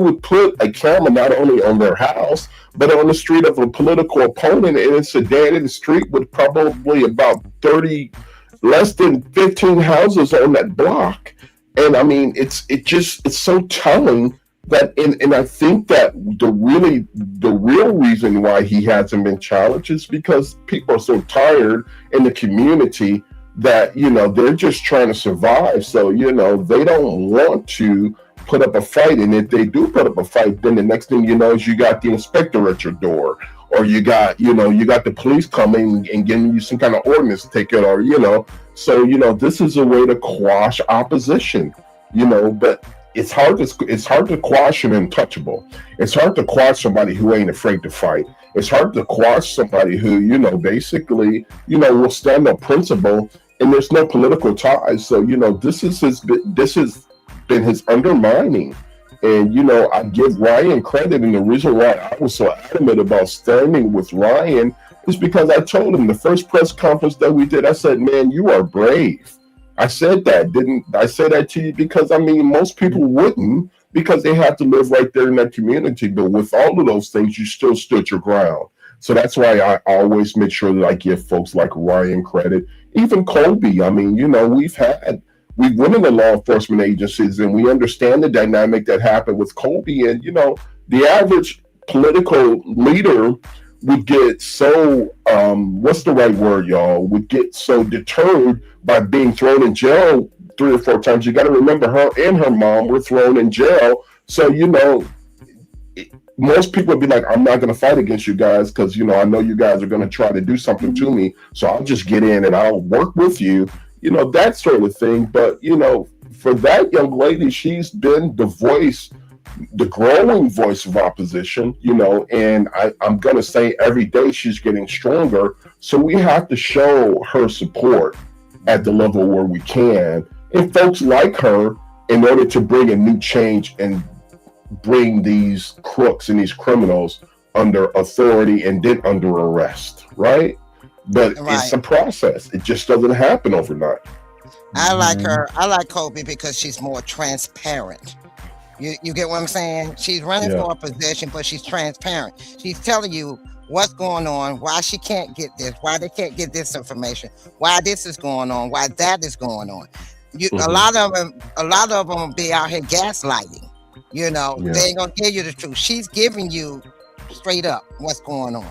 would put a camera not only on their house, but on the street of a political opponent in a sedan in the street with probably about 30, less than 15 houses on that block. And I mean, it's so telling that, and I think that the real reason why he hasn't been challenged is because people are so tired in the community that, they're just trying to survive. So, they don't want to put up a fight. And if they do put up a fight, then the next thing you know is you got the inspector at your door, or you got the police coming and giving you some kind of ordinance ticket, or, so, this is a way to quash opposition, but it's hard to quash an untouchable. It's hard to quash somebody who ain't afraid to fight. It's hard to quash somebody who, basically, will stand on principle, and there's no political ties. So, this has been his undermining. And, I give Ryan credit. And the reason why I was so adamant about standing with Ryan is because I told him the first press conference that we did, I said, man, you are brave. I said that, didn't I say that to you? Because, I mean, most people wouldn't, because they have to live right there in that community. But with all of those things, you still stood your ground. So that's why I always make sure that I give folks like Ryan credit. Even Colby, I mean, we've went in the law enforcement agencies, and we understand the dynamic that happened with Colby. And, the average political leader would get so, what's the right word, y'all? Would get so deterred by being thrown in jail 3 or 4 times. You got to remember, her and her mom were thrown in jail. So, most people would be like, I'm not going to fight against you guys because, I know you guys are going to try to do something to me. So I'll just get in and I'll work with you, that sort of thing. But, for that young lady, she's been the growing voice of opposition, and I'm going to say every day she's getting stronger. So we have to show her support at the level where we can. And folks like her, in order to bring a new change and bring these crooks and these criminals under authority and then under arrest, right? But it's a process. It just doesn't happen overnight. I like her. I like Colby because she's more transparent. You get what I'm saying? She's running for a position, but she's transparent. She's telling you what's going on, why she can't get this, why they can't get this information, why this is going on, why that is going on. A lot of them will be out here gaslighting. They ain't gonna tell you the truth. She's giving you straight up what's going on.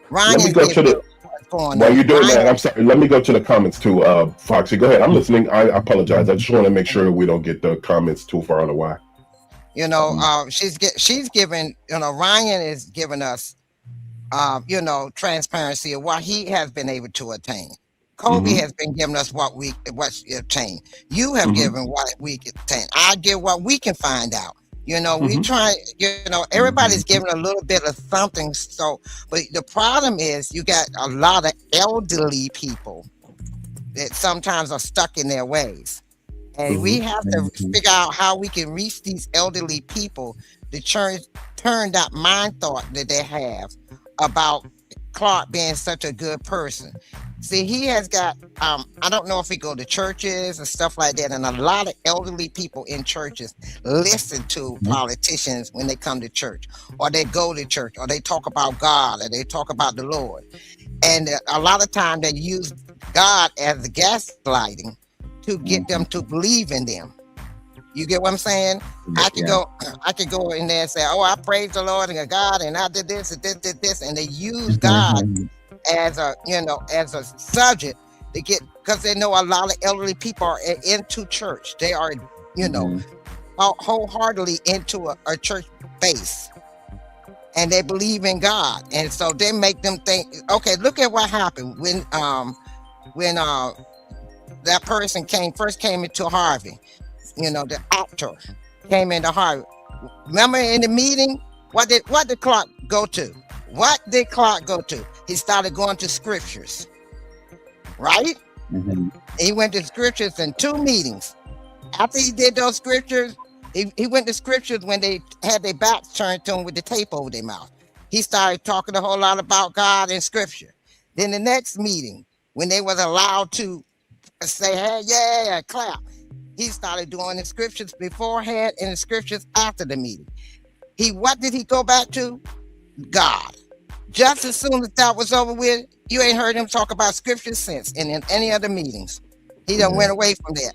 Ryan is giving you what's going while on. you're doing that, I'm sorry. Let me go to the comments too, Foxy. Go ahead. I'm listening. I apologize. I just want to make sure that we don't get the comments too far out of whack. She's giving. Ryan is giving us, transparency of what he has been able to attain. Colby has been giving us what's obtained. You have given what we can obtain. I give what we can find out. We try, everybody's giving a little bit of something. So, but the problem is you got a lot of elderly people that sometimes are stuck in their ways. And we have to figure out how we can reach these elderly people to turn that mind thought that they have about Clark being such a good person. See, he has got, I don't know if he go to churches and stuff like that, and a lot of elderly people in churches listen to politicians when they come to church, or they go to church, or they talk about God, or they talk about the Lord. And a lot of times they use God as the gaslighting to get them to believe in them. You get what I'm saying? I could go in there and say, "Oh, I praise the Lord and God, and I did this and this," and they use God as a subject to get, because they know a lot of elderly people are into church. They are, wholeheartedly into a church base, and they believe in God, and so they make them think. Okay, look at what happened when that person first came into Harvey. The actor came into Harvey. Remember in the meeting, what did Clark go to? What did Clark go to? He started going to scriptures, right? He went to scriptures in 2 meetings. After he did those scriptures, he went to scriptures when they had their backs turned to him with the tape over their mouth. He started talking a whole lot about God and scripture. Then the next meeting, when they was allowed to say, "Hey, clap," he started doing the scriptures beforehand and the scriptures after the meeting. What did he go back to? God. Just as soon as that was over with, you ain't heard him talk about scripture since in any other meetings. He done went away from that.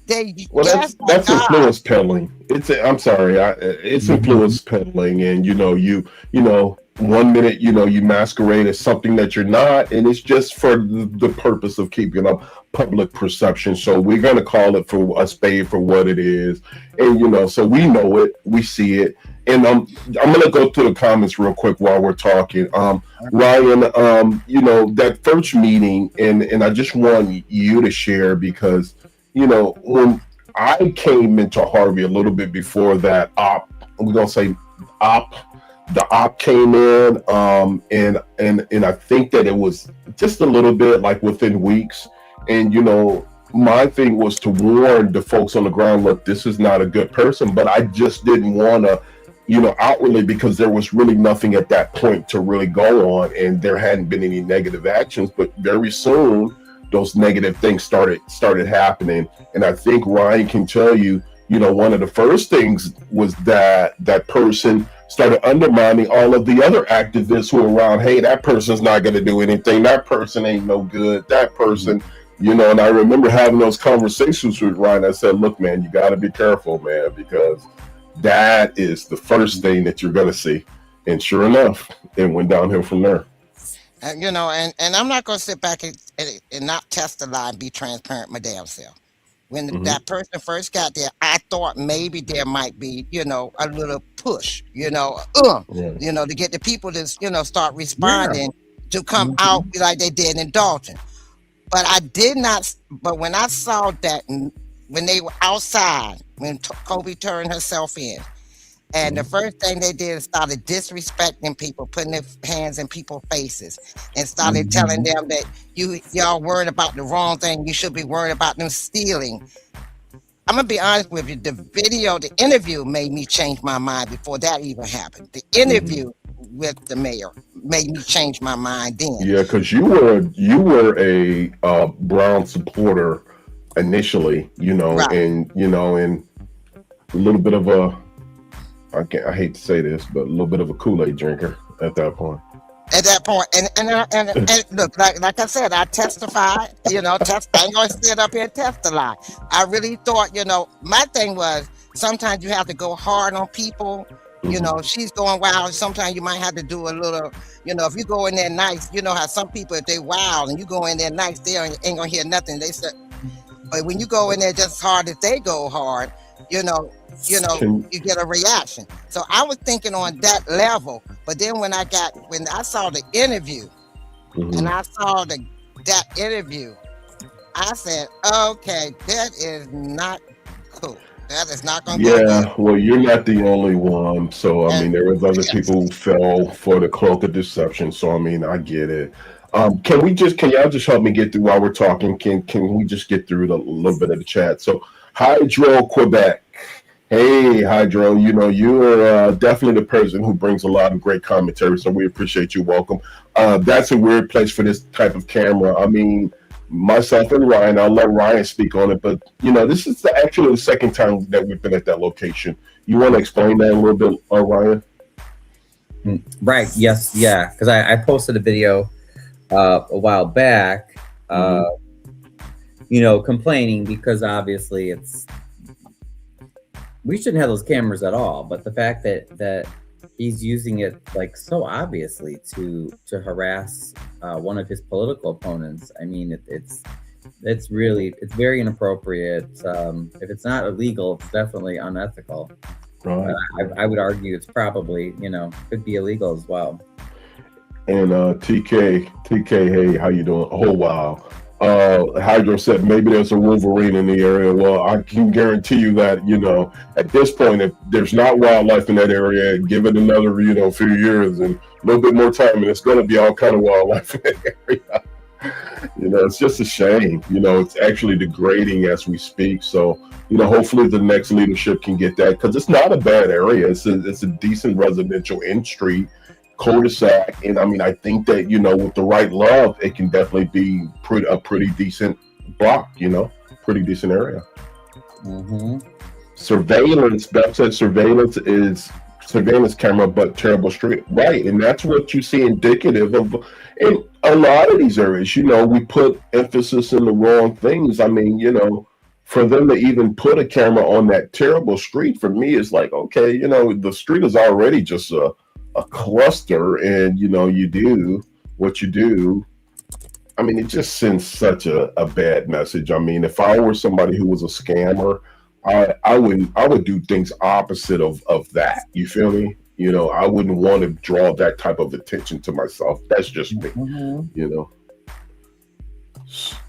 That's influence peddling. I'm sorry, it's influence peddling, and you know, 1 minute you masquerade as something that you're not, and it's just for the purpose of keeping up public perception. So we're gonna call it for a spade for what it is, and so we know it, we see it. And I'm gonna go through the comments real quick while we're talking. Ryan, that first meeting, and I just want you to share, because when I came into Harvey a little bit before that we're gonna say the op came in, and I think that it was just a little bit like within weeks, and my thing was to warn the folks on the ground, look, this is not a good person, but I just didn't want to outwardly, because there was really nothing at that point to really go on, and there hadn't been any negative actions. But very soon those negative things started happening, and I think Ryan can tell you, one of the first things was that person started undermining all of the other activists who were around. Hey, that person's not going to do anything, that person ain't no good, that person, and I remember having those conversations with Ryan. I said, look, man, you got to be careful, man, because that is the first thing that you're going to see. And sure enough, it went downhill from there. And I'm not going to sit back and not test the lie and be transparent my damn self. When that person first got there, I thought maybe there might be, a little push, to get the people to, start responding, to come out like they did in Dalton. But I did not. But when I saw that, when they were outside, when Kobe turned herself in, and the first thing they did is started disrespecting people, putting their hands in people's faces, and started telling them that y'all worried about the wrong thing. You should be worried about them stealing. I'm gonna be honest with you. The interview made me change my mind before that even happened. The interview with the mayor made me change my mind then. Yeah, because you were a Brown supporter initially, right. And and a little bit of I hate to say this, but a little bit of a Kool-Aid drinker at that point. And look, like I said, I testified. I ain't gonna sit up here and testify. I really thought, my thing was, sometimes you have to go hard on people. She's going wild. Sometimes you might have to do a little. If you go in there nice, how some people, if they wild and you go in there nice, they ain't gonna hear nothing. They said. But when you go in there just as hard as they go hard, you get a reaction. So I was thinking on that level. But then when I saw the interview, and I saw that interview, I said, okay, that is not cool. That is not going to go good. Well, you're not the only one. So, there was other people who fell for the cloak of deception. So, I get it. Can y'all just help me get through while we're talking? Can we just get through a little bit of the chat? So, Hydro Quebec. Hey, Hydro, you are definitely the person who brings a lot of great commentary. So we appreciate you. Welcome. That's a weird place for this type of camera. Myself and Ryan, I'll let Ryan speak on it, but this is actually the second time that we've been at that location. You want to explain that a little bit, Ryan? Right. Yes. Yeah. Because I posted a video a while back, complaining because obviously we shouldn't have those cameras at all. But the fact that he's using it like so obviously to harass one of his political opponents. It's very inappropriate. If it's not illegal, it's definitely unethical. Right. I would argue it's probably, could be illegal as well. And TK, hey, how you doing? Oh, wow. Hydro said maybe there's a Wolverine in the area. Well, I can guarantee you that, at this point, if there's not wildlife in that area, give it another, few years and a little bit more time, and it's going to be all kind of wildlife in that area. It's just a shame. It's actually degrading as we speak. So, hopefully the next leadership can get that, because it's not a bad area. It's a decent residential in-street cul-de-sac, and I think that with the right love, it can definitely be a pretty decent block, pretty decent area. Surveillance. Beth said surveillance is surveillance camera, but terrible street. Right. And that's what you see indicative of in a lot of these areas. We put emphasis in the wrong things. I mean, for them to even put a camera on that terrible street, for me, is like, okay, the street is already just a cluster, and you do what you do. I mean, it just sends such a bad message. I mean, if I were somebody who was a scammer, I would do things opposite of that. You feel me? I wouldn't want to draw that type of attention to myself. That's just me.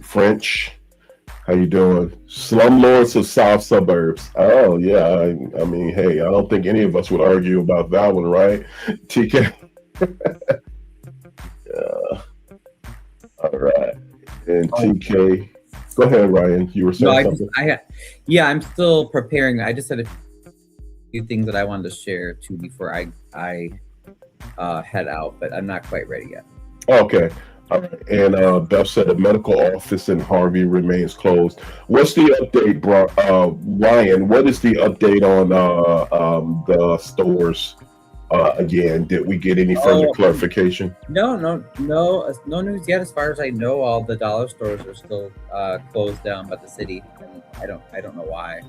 French, how you doing? Slumlords of South Suburbs. Oh yeah, I mean, hey, I don't think any of us would argue about that one, right? TK. All right. And TK. Go ahead, Ryan. You were saying something. I'm still preparing. I just had a few things that I wanted to share too before I head out, but I'm not quite ready yet. Okay. All right. And Beth said the medical office in Harvey remains closed. What's the update, Ryan? What is the update on the stores? Again, did we get any further clarification? No news yet. As far as I know, all the dollar stores are still closed down by the city, and I don't know why.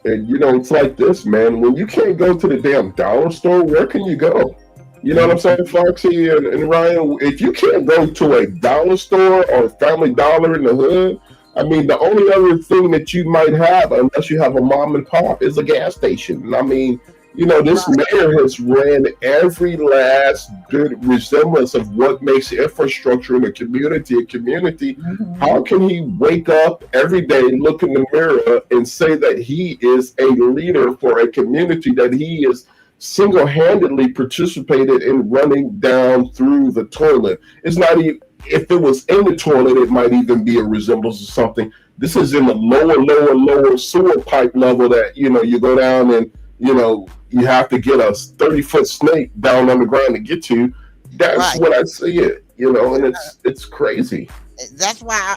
And it's like this, man. When you can't go to the damn dollar store, where can you go? You know what I'm saying, Foxy and Ryan? If you can't go to a dollar store or Family Dollar in the hood, I mean, the only other thing that you might have, unless you have a mom and pop, is a gas station. And I mean, this mayor has ran every last good resemblance of what makes infrastructure in a community a community. How can he wake up every day, look in the mirror, and say that he is a leader for a community that he is single-handedly participated in running down through the toilet? It's not even, if it was in the toilet, it might even be a resemblance of something. This is in the lower sewer pipe level that, you go down and, you have to get a 30-foot snake down on the ground to get to. That's what I see it, and it's crazy. That's why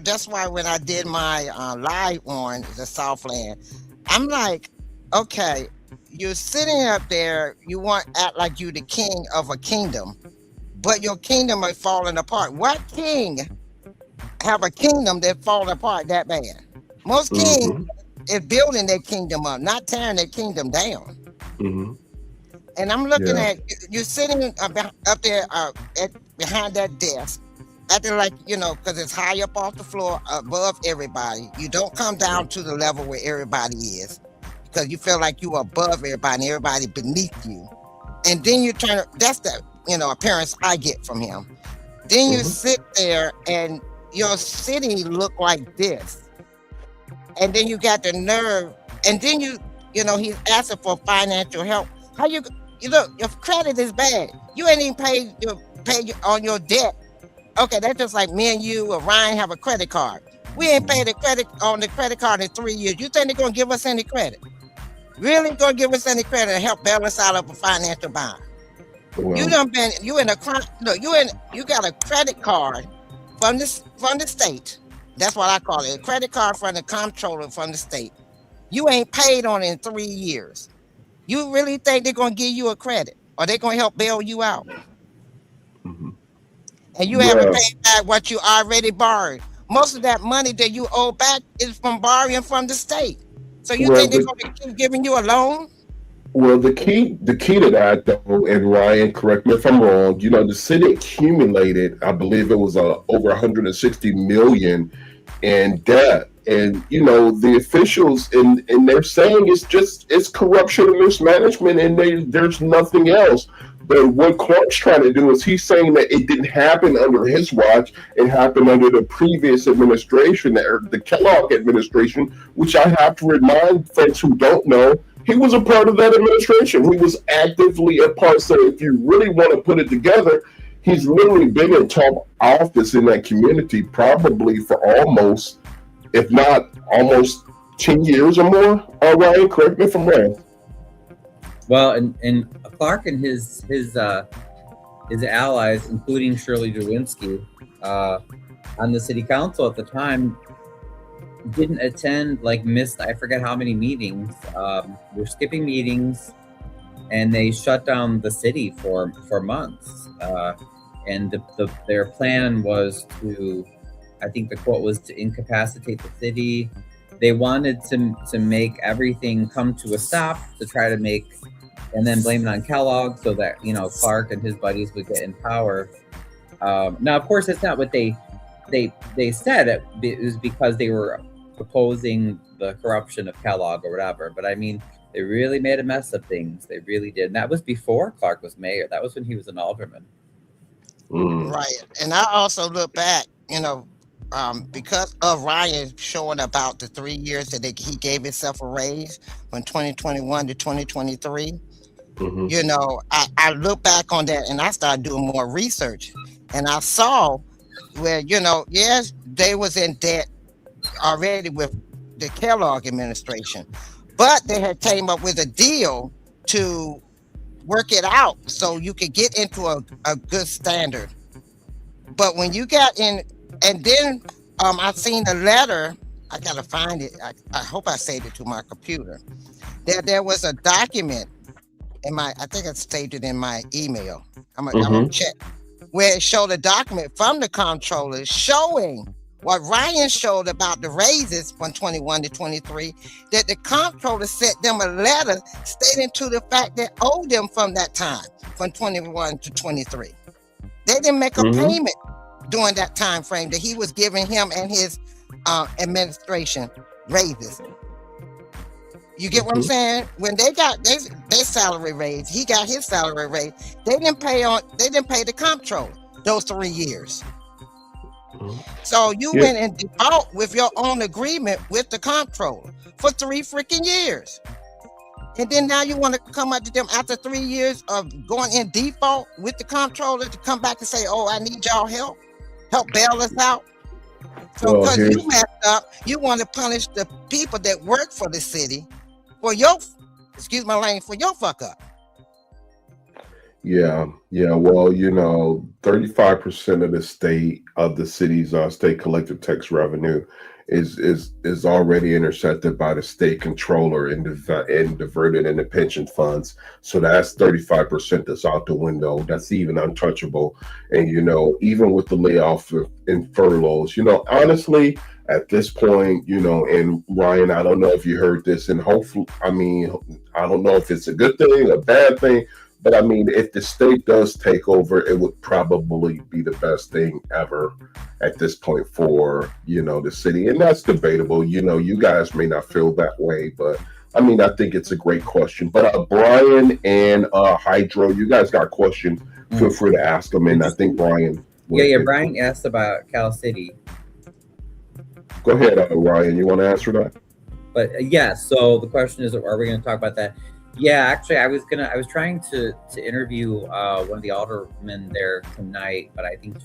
that's why when I did my live on the Southland, I'm like, okay, you're sitting up there, you want to act like you the king of a kingdom, but your kingdom is falling apart. What king have a kingdom that falling apart that bad? Most kings is building their kingdom up, not tearing their kingdom down. And I'm looking at you sitting up there behind that desk, acting like, because it's high up off the floor, above everybody. You don't come down to the level where everybody is, because you feel like you are above everybody and everybody beneath you. And then you turn, that's the appearance I get from him. Then you sit there and your city look like this. And then you got the nerve, and then he's asking for financial help. How you look, your credit is bad. You ain't even paid on your debt. Okay, that's just like me and you or Ryan have a credit card. We ain't paid the credit card in 3 years. You think they're gonna give us any credit? Really gonna give us any credit to help bail us out of a financial bond? Well, you got a credit card from the state. That's what I call it. A credit card from the comptroller from the state. You ain't paid on it in 3 years. You really think they're going to give you a credit, or they're going to help bail you out? And you haven't paid back what you already borrowed. Most of that money that you owe back is from borrowing from the state. So you think they're going to keep giving you a loan? Well, the key to that, though, and Ryan, correct me if I'm wrong, the city accumulated, I believe it was over 160 million in debt. And, the officials, and they're saying it's corruption and mismanagement, and there's nothing else. But what Clark's trying to do is he's saying that it didn't happen under his watch. It happened under the previous administration, the Kellogg administration, which I have to remind folks who don't know, he was a part of that administration. He was actively a part. So if you really want to put it together, he's literally been in top office in that community probably for almost, if not almost 10 years or more. Ryan, correct me if I'm wrong. Well, and Clark and his allies, including Shirley Derwinski, on the city council at the time, didn't attend, missed, I forget how many meetings. We're skipping meetings. and they shut down the city for months. And their plan was to, I think the quote was, to incapacitate the city. They wanted to make everything come to a stop, to try to make, and then blame it on Kellogg so that, Clark and his buddies would get in power. Now, of course, that's not what they said. It was because they were opposing the corruption of Kellogg or whatever. But I mean, they really made a mess of things. They really did. And that was before Clark was mayor. That was when he was an alderman. Right. And I also look back, because of Ryan showing about the 3 years that he gave himself a raise from 2021 to 2023. I look back on that and I started doing more research, and I saw where, yes, they was in debt already with the Kellogg administration, but they had came up with a deal to work it out so you could get into a good standard. But when you got in, and then I seen a letter, I gotta find it, I hope I saved it to my computer. There was a document in I think I saved it in my email. I'm gonna check, where it showed a document from the comptroller showing what Ryan showed about the raises from 21 to 23, that the comptroller sent them a letter stating to the fact that owed them from that time, from 21 to 23. They didn't make a payment during that time frame that he was giving him and his administration raises. You get what I'm saying? When they got their salary raise, he got his salary raise. They didn't pay the comptroller those 3 years. So you went in default with your own agreement with the comptroller for 3 freaking years. And then now you want to come up to them after 3 years of going in default with the comptroller to come back and say, oh, I need y'all help bail us out. So because you messed up, you want to punish the people that work for the city for your, excuse my language, for your fuck up. Yeah. Well, 35% of the city's state collective tax revenue is already intercepted by the state controller and diverted into pension funds. So that's 35% that's out the window. That's even untouchable. And even with the layoff and furloughs, honestly, at this point, and Ryan, I don't know if you heard this, and hopefully, I don't know if it's a good thing, a bad thing. But if the state does take over, it would probably be the best thing ever at this point for, the city. And that's debatable. You guys may not feel that way, but I think it's a great question. But Brian and Hydro, you guys got a question. Feel free to ask them. And I think Brian. Brian asked about Cal City. Go ahead, Ryan. You want to answer that? But so the question is, are we going to talk about that? Yeah, actually, I was trying to interview one of the aldermen there tonight, but I think I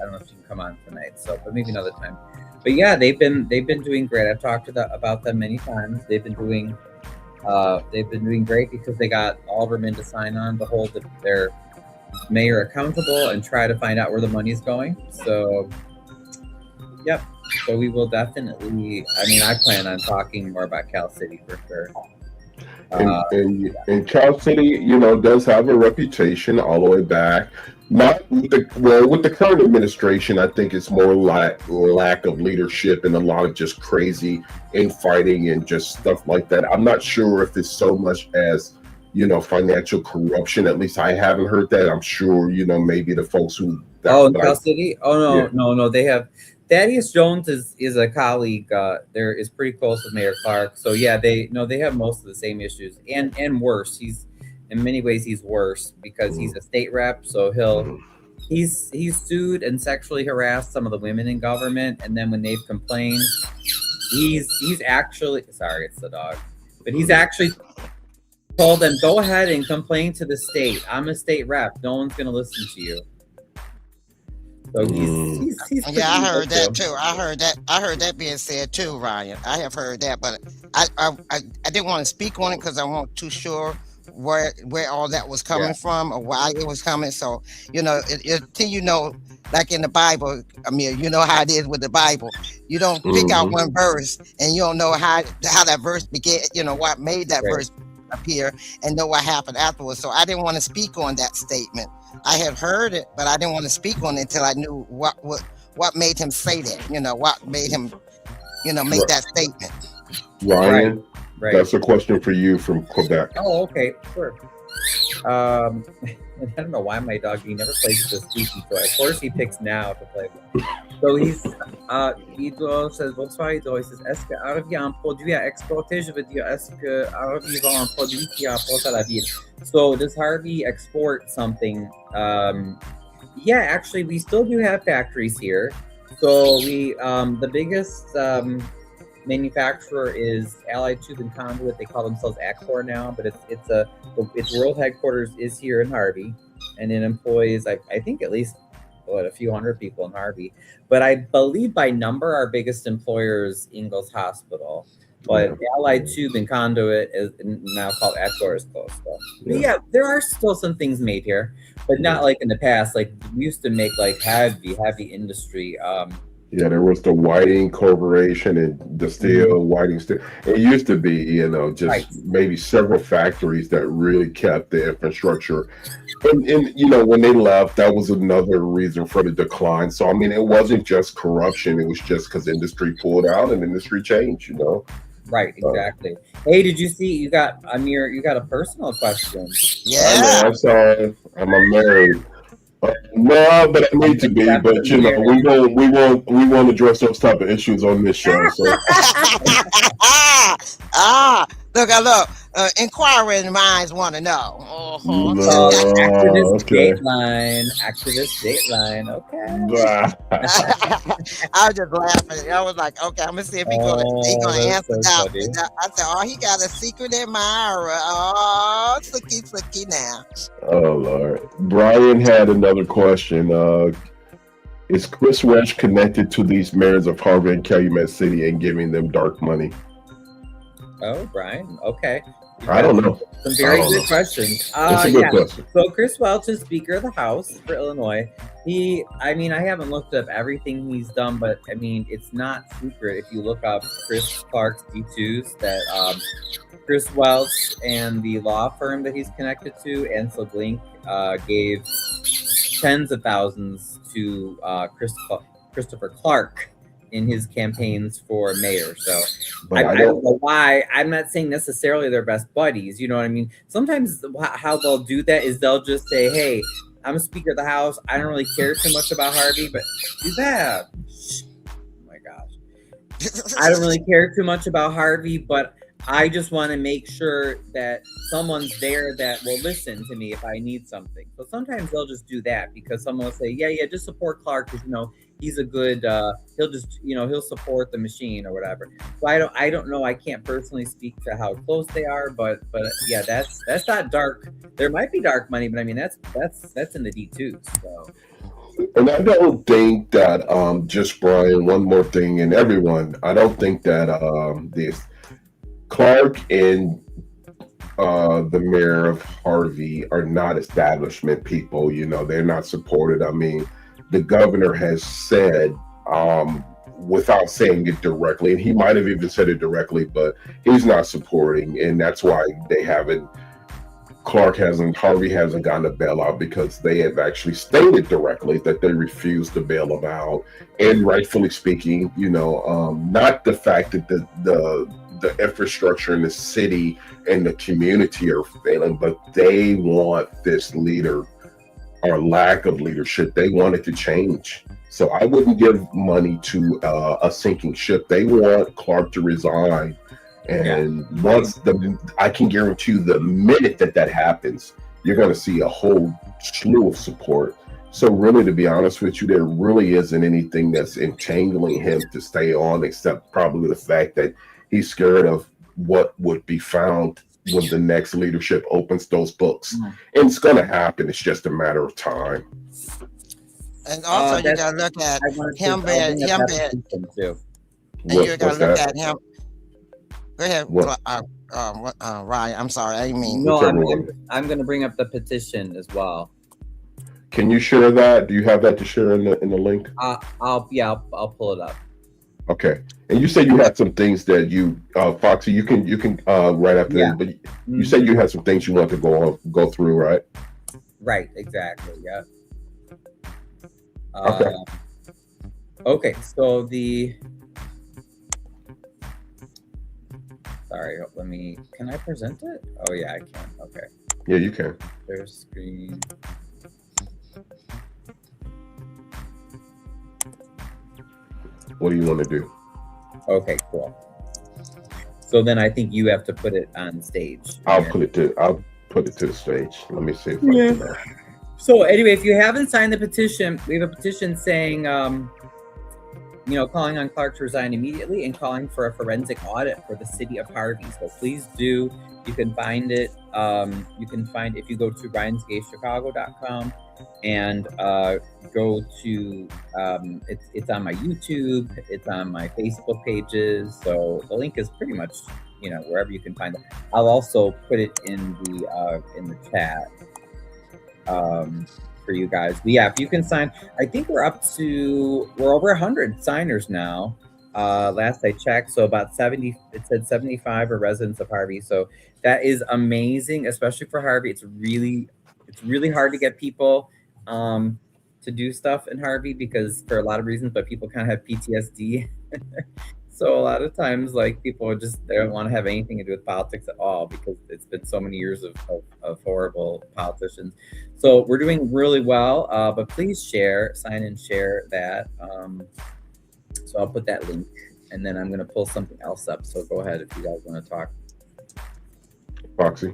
don't know if she can come on tonight. So, but maybe another time. But yeah, they've been doing great. I've talked about them many times. They've been doing great because they got aldermen to sign on to hold their mayor accountable and try to find out where the money's going. So, yep. So we will definitely. I plan on talking more about Cal City for sure. And Cal City, does have a reputation all the way back. Not with the current administration, I think it's more lack of leadership and a lot of just crazy infighting and just stuff like that. I'm not sure if it's so much as financial corruption. At least I haven't heard that. I'm sure maybe the folks who. Cal City? Oh no, they have. Thaddeus Jones is a colleague. There is pretty close with Mayor Clark. So yeah, they have most of the same issues and worse. He's in many ways he's worse because he's a state rep. So he's sued and sexually harassed some of the women in government, and then when they've complained, he's actually sorry, it's the dog, but he's actually told them, go ahead and complain to the state. I'm a state rep. No one's gonna listen to you. So he's I heard that too. I heard that being said too, Ryan. I have heard that, but I didn't want to speak on it because I wasn't too sure where all that was coming from or why it was coming. So until like in the Bible, Amir, you know how it is with the Bible. You don't pick out one verse and you don't know how that verse began. What made that verse up here and know what happened afterwards. So I didn't want to speak on that statement. I had heard it, but I didn't want to speak on it until I knew what made him say that. What made him, make that statement. Ryan, Right. that's a question for you from Quebec. Oh, okay, sure. I don't know why my dog, he never plays with the squeaky toy. Of course he picks now to play with. So il says, bonsoir, il says, est-ce que Harvey a un produit à exporter? Je veux dire, est-ce que Harvey vend un produit qui apporte à la ville? So does Harvey export something? Yeah, actually, we still do have factories here. So the biggest manufacturer is Allied Tube and Conduit. They call themselves Accor now, but its world headquarters is here in Harvey, and it employs I think at least a few hundred people in Harvey. But I believe by number our biggest employer is Ingalls Hospital. But Allied Tube and Conduit is now called Accor is close. So. Yeah, there are still some things made here, but not like in the past. Like we used to make like heavy industry. Yeah, there was the Whiting Corporation and the steel, Whiting Steel. It used to be, maybe several factories that really kept the infrastructure. And when they left, that was another reason for the decline. So, I mean, it wasn't just corruption. It was just because industry pulled out and industry changed, Right, exactly. Hey, did you see, you got, Amir, you got a personal question. Yeah. I'm sorry. I'm married. No, but I need to be. But we won't address those type of issues on this show. So. Look. Inquiring minds want to know. Activist Okay. Dateline. Okay. I was just laughing. I was like, okay, I'm gonna see if he's gonna answer that. I said, he got a secret admirer. Oh, slicky now. Oh Lord. Brian had another question. Is Chris Welch connected to these mayors of Harvey and Calumet City and giving them dark money? Oh, Brian. Okay. I don't know. Some very good questions. It's a good question. So Chris Welch is Speaker of the House for Illinois. I haven't looked up everything he's done, but I mean, it's not secret if you look up Chris Clark's D2s that Chris Welch and the law firm that he's connected to, Ansel Glink, gave tens of thousands to Christopher Clark in his campaigns for mayor. So I don't know why. I'm not saying necessarily they're best buddies. You know what I mean? Sometimes how they'll do that is they'll just say, hey, I'm Speaker of the House. I don't really care too much about Harvey, but do that. Oh my gosh. I don't really care too much about Harvey, but I just want to make sure that someone's there that will listen to me if I need something. So sometimes they'll just do that because someone will say, yeah, just support Clark because, he's a good, he'll just, he'll support the machine or whatever. So I don't know. I can't personally speak to how close they are, but yeah, that's not dark. There might be dark money, but I mean, that's in the D2s. So. And I don't think that, just Brian, one more thing, and everyone, I don't think that this Clark and the mayor of Harvey are not establishment people. They're not supported. I mean, the governor has said, without saying it directly, and he might have even said it directly, but he's not supporting, and that's why Harvey hasn't gotten a bailout, because they have actually stated directly that they refuse to bail him out, and rightfully speaking, not the fact that the infrastructure in the city and the community are failing, but they want this leader, or lack of leadership, they want it to change. So I wouldn't give money to a sinking ship. They want Clark to resign. And I can guarantee you the minute that happens, you're going to see a whole slew of support. So really, to be honest with you, there really isn't anything that's entangling him to stay on, except probably the fact that he's scared of what would be found when the next leadership opens those books. And it's going to happen. It's just a matter of time. And also, you got to look at him being, and you got to look at him. Go ahead, Ryan. I'm sorry, I didn't mean. No, I'm going to bring up the petition as well. Can you share that? Do you have that to share in the link? I'll pull it up. Okay. And you said you had some things that you, Foxy, you can right after Yeah. that, but you said you had some things you want to go through, right? Right, exactly. Yeah. Okay. Okay, so sorry, can I present it? Oh yeah, I can. Okay. Yeah, you can. Share screen. What do you want to do? Okay, cool. So then I think you have to put it on stage. I'll put it to the stage. Let me see if I can. So anyway, if you haven't signed the petition, we have a petition saying, calling on Clark to resign immediately and calling for a forensic audit for the city of Harvey. So please do. You can find it. If you go to RyansGayChicago.com and go to it's on my YouTube, it's on my Facebook pages. So the link is pretty much wherever you can find it. I'll also put it in the chat for you guys. But yeah, if you can sign, I think we're over 100 signers now. Last I checked, so about 70. It said 75 are residents of Harvey. So that is amazing, especially for Harvey. It's really hard to get people to do stuff in Harvey because for a lot of reasons, but people kind of have PTSD. So a lot of times, like, people they don't want to have anything to do with politics at all because it's been so many years of horrible politicians. So we're doing really well, but please sign and share that. So I'll put that link, and then I'm going to pull something else up. So go ahead if you guys want to talk. Foxy.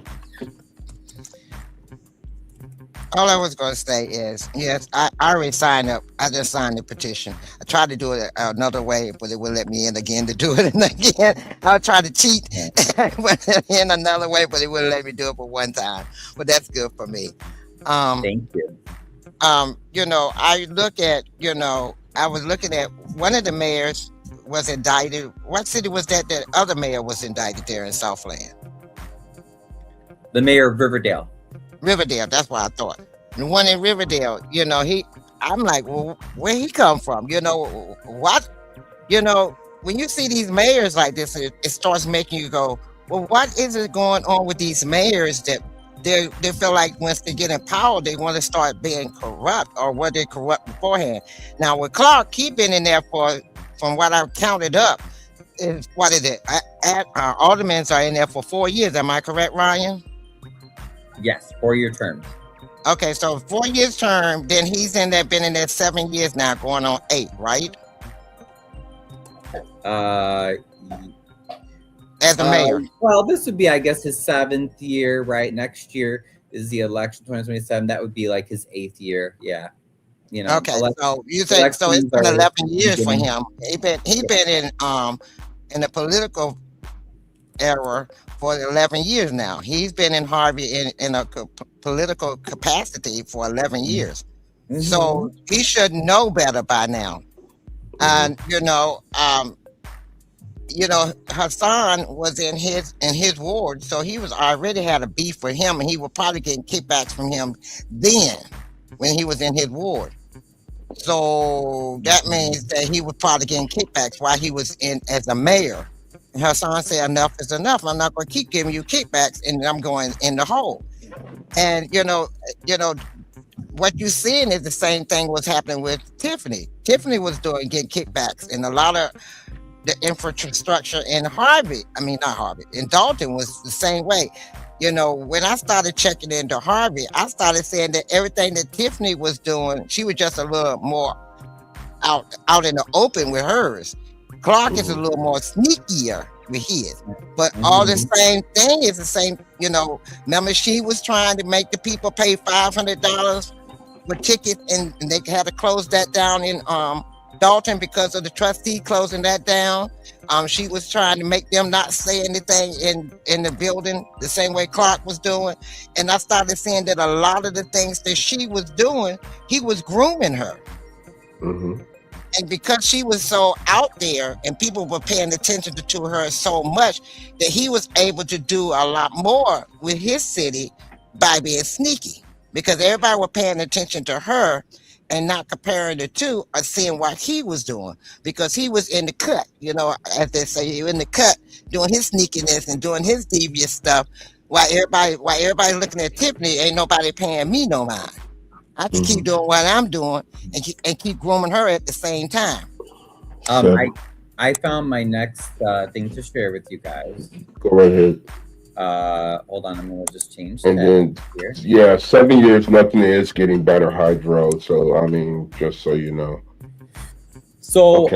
All I was going to say is, yes, I already signed up. I just signed the petition. I tried to do it another way, but it wouldn't let me in again to do it again. I tried to cheat in another way, but it wouldn't let me do it for one time. But that's good for me. Thank you. I was looking at one of the mayors was indicted. What city was that? The other mayor was indicted there in Southland. The mayor of Riverdale. Riverdale, that's what I thought. The one in Riverdale, I'm like, well, where he come from? What? When you see these mayors like this, it starts making you go, well, what is it going on with these mayors that they feel like once they get in power, they want to start being corrupt, or were they corrupt beforehand? Now with Clark, he been in there from what I've counted up, what is it? Aldermen are in there for 4 years. Am I correct, Ryan? Yes, 4-year term. Okay, so 4 years term, then he's been in there 7 years now, going on 8, right? As a mayor. Well, this would be, I guess, his 7th year, right? Next year is the election, 2027. That would be like his 8th year. Yeah. Okay, so you think so? It's been 11 years for him. He been in the political era for 11 years now. He's been in Harvey in a political capacity for 11 years. Mm-hmm. So he should know better by now. And Hassan was in his ward, so he was already had a beef with him, and he was probably getting kickbacks from him then when he was in his ward. So that means that he was probably getting kickbacks while he was in as a mayor. And Hassan said, enough is enough. I'm not going to keep giving you kickbacks, and I'm going in the hole. And what you're seeing is the same thing was happening with Tiffany. Tiffany was getting kickbacks, and a lot of the infrastructure in in Dalton was the same way. When I started checking into Harvey, I started saying that everything that Tiffany was doing, she was just a little more out in the open with hers. Clark is a little more sneakier with his, but all the same thing is the same. Remember, she was trying to make the people pay $500 for tickets, and they had to close that down in Dalton because of the trustee closing that down. She was trying to make them not say anything in the building the same way Clark was doing. And I started seeing that a lot of the things that she was doing, he was grooming her. Mm-hmm. And because she was so out there and people were paying attention to her so much, that he was able to do a lot more with his city by being sneaky, because everybody was paying attention to her. and not comparing the two, or seeing what he was doing, because he was in the cut, as they say, he was in the cut doing his sneakiness and doing his devious stuff, while everybody looking at Tiffany, ain't nobody paying me no mind. I just keep doing what I'm doing and keep grooming her at the same time. I found my next thing to share with you guys. Go right ahead. Hold on, I'm gonna just change And then, here. Yeah, 7 years, nothing is getting better, Hydro. So I mean, just so you know. So,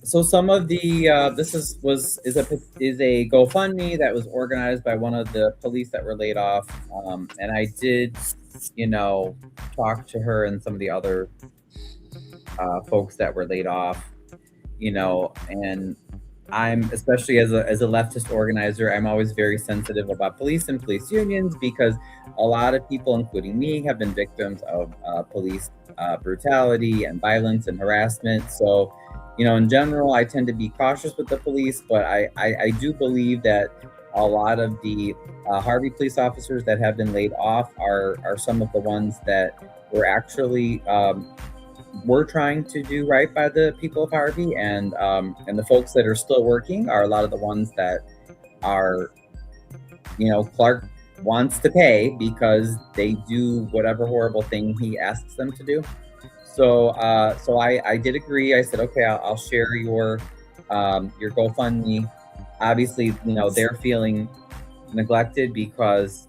so some of the this is a GoFundMe that was organized by one of the police that were laid off, and I did, talk to her and some of the other folks that were laid off, and I'm, especially as a leftist organizer, I'm always very sensitive about police and police unions, because a lot of people, including me, have been victims of police brutality and violence and harassment. So, in general, I tend to be cautious with the police, but I do believe that a lot of the Harvey police officers that have been laid off are some of the ones that were actually we're trying to do right by the people of Harvey, and the folks that are still working are a lot of the ones that are, Clark wants to pay because they do whatever horrible thing he asks them to do. So I did agree. I said, okay, I'll share your GoFundMe. Obviously, they're feeling neglected because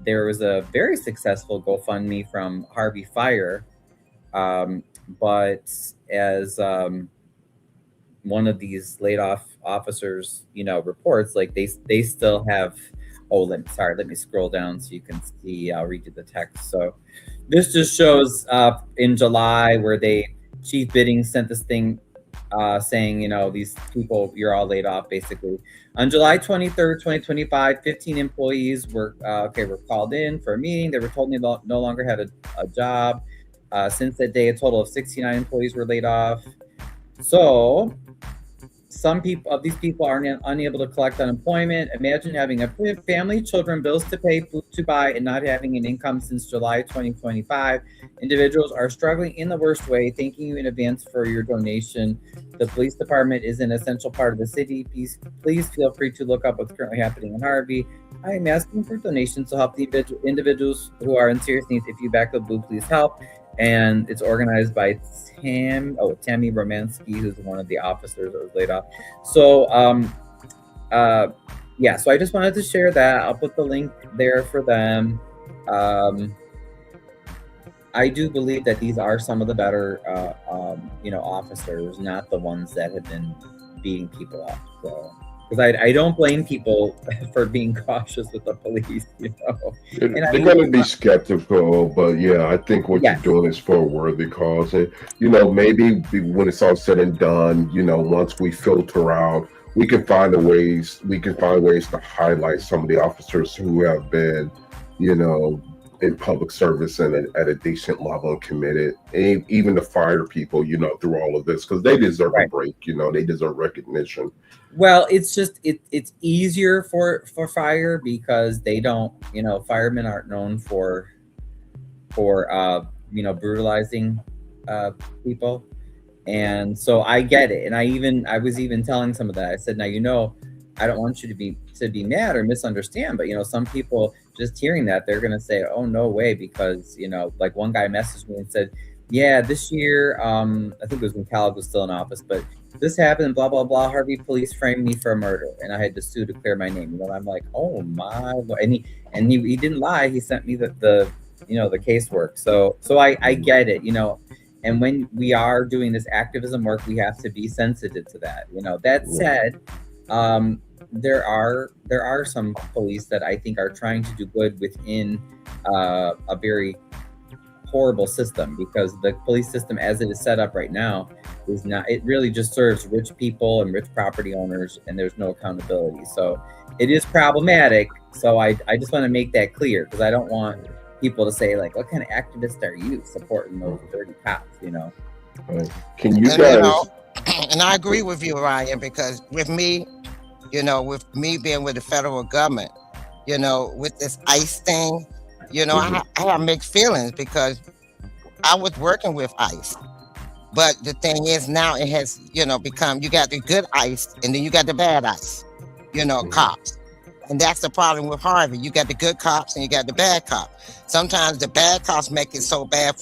there was a very successful GoFundMe from Harvey Fire. But as one of these laid off officers, reports, like they still have. Oh, let me scroll down so you can see. I'll read you the text. So this just shows in July where Chief Bidding sent this thing saying, these people, you're all laid off, basically. On July 23rd, 2025, 15 employees were called in for a meeting. They were told they no longer had a job. Since that day, a total of 69 employees were laid off. So some of these people are unable to collect unemployment. Imagine having a family, children, bills to pay, food to buy, and not having an income since July 2025. Individuals are struggling in the worst way. Thanking you in advance for your donation. The police department is an essential part of the city. Please feel free to look up what's currently happening in Harvey. I am asking for donations to help the individuals who are in serious needs. If you back the blue, please help. And it's organized by Tammy Romansky, who's one of the officers that was laid off. So, so I just wanted to share that. I'll put the link there for them. I do believe that these are some of the better, officers, not the ones that have been beating people up. So, because I don't blame people for being cautious with the police, They're going to be skeptical, but yeah, I think what you're doing is for a worthy cause. And, maybe when it's all said and done, once we filter out, we can find ways to highlight some of the officers who have been, in public service and at a decent level and committed, and even the fire people, through all of this, because they deserve a break, they deserve recognition. Well, it's just it's easier for fire because they don't, firemen aren't known for brutalizing people, and so I get it. And I was even telling some of that. I said, now I don't want you to be mad or misunderstand, but some people just hearing that, they're gonna say, oh, no way, because like one guy messaged me and said, yeah, this year, I think it was when Caleb was still in office, but this happened, blah, blah, blah. Harvey police framed me for murder, and I had to sue to clear my name. I'm like, oh my, and he didn't lie. He sent me the casework. So I get it, and when we are doing this activism work, we have to be sensitive to that. That said, there are some police that I think are trying to do good within a very horrible system, because the police system as it is set up right now is not, it really just serves rich people and rich property owners, and there's no accountability. So it is problematic. So I just want to make that clear, because I don't want people to say, like, what kind of activist are you supporting those dirty cops, Can you guys... And I agree with you, Ryan, because with me, with me being with the federal government, with this ICE thing, I have mixed feelings, because I was working with ICE. But the thing is now it has, become, you got the good ICE and then you got the bad ICE, cops. And that's the problem with Harvey. You got the good cops and you got the bad cops. Sometimes the bad cops make it so bad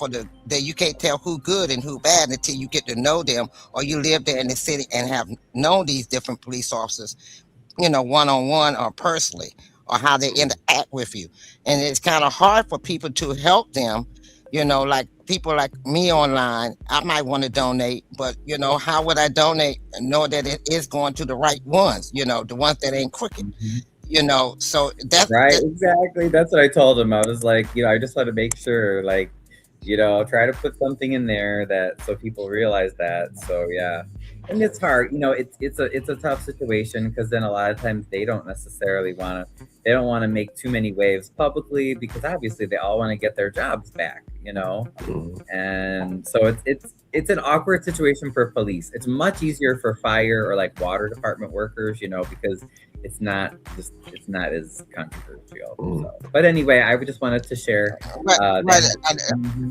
that you can't tell who good and who bad until you get to know them, or you live there in the city and have known these different police officers, one-on-one or personally, or how they interact with you. And it's kind of hard for people to help them, like people like me online. I might want to donate, but how would I donate and know that it is going to the right ones, the ones that ain't crooked? So that's right. Exactly. That's what I told him. I was like, I just want to make sure, like, try to put something in there that so people realize that. So yeah, and it's hard. It's a tough situation, because then a lot of times they don't necessarily want to make too many waves publicly, because obviously they all want to get their jobs back. And so it's an awkward situation for police. It's much easier for fire or like water department workers, because it's not as controversial. So. But anyway, I just wanted to share.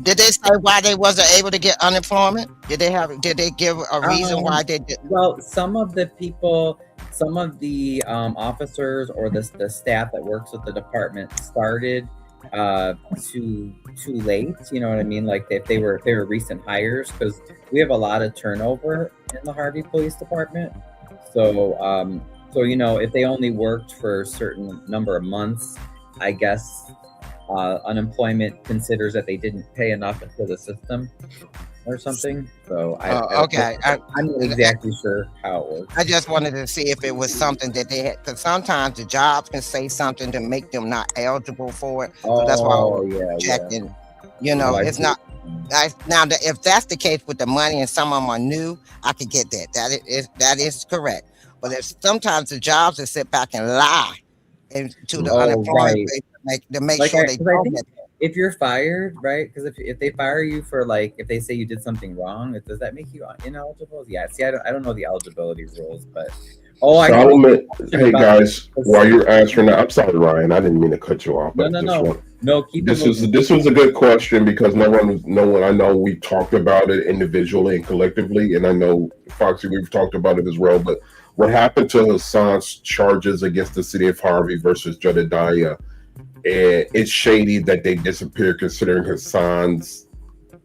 Did they say why they wasn't able to get unemployment? Did they give a reason why they didn't? Well, some of the officers or the staff that works with the department started too late. You know what I mean? Like if they were recent hires, because we have a lot of turnover in the Harvey Police Department. So if they only worked for a certain number of months, I guess unemployment considers that they didn't pay enough into the system or something. So I'm not exactly sure how it works. I just wanted to see if it was something that they had, because sometimes the jobs can say something to make them not eligible for it. So that's why I was checking. It's not. If that's the case with the money and some of them are new, I could get that. That is correct. But if sometimes the jobs that sit back and lie to the unemployment rate to make like sure they don't get that. If you're fired, right? Because if they fire you for, like, if they say you did something wrong, does that make you ineligible? Yeah. See, I don't know the eligibility rules, but Solomon, hey guys, while you're answering that, I'm sorry, Ryan, I didn't mean to cut you off. But No. This was a good question, because no one I know, we talked about it individually and collectively, and I know Foxy, we've talked about it as well. But what happened to Hassan's charges against the city of Harvey versus Jedediah? And it's shady that they disappeared, considering Hassan's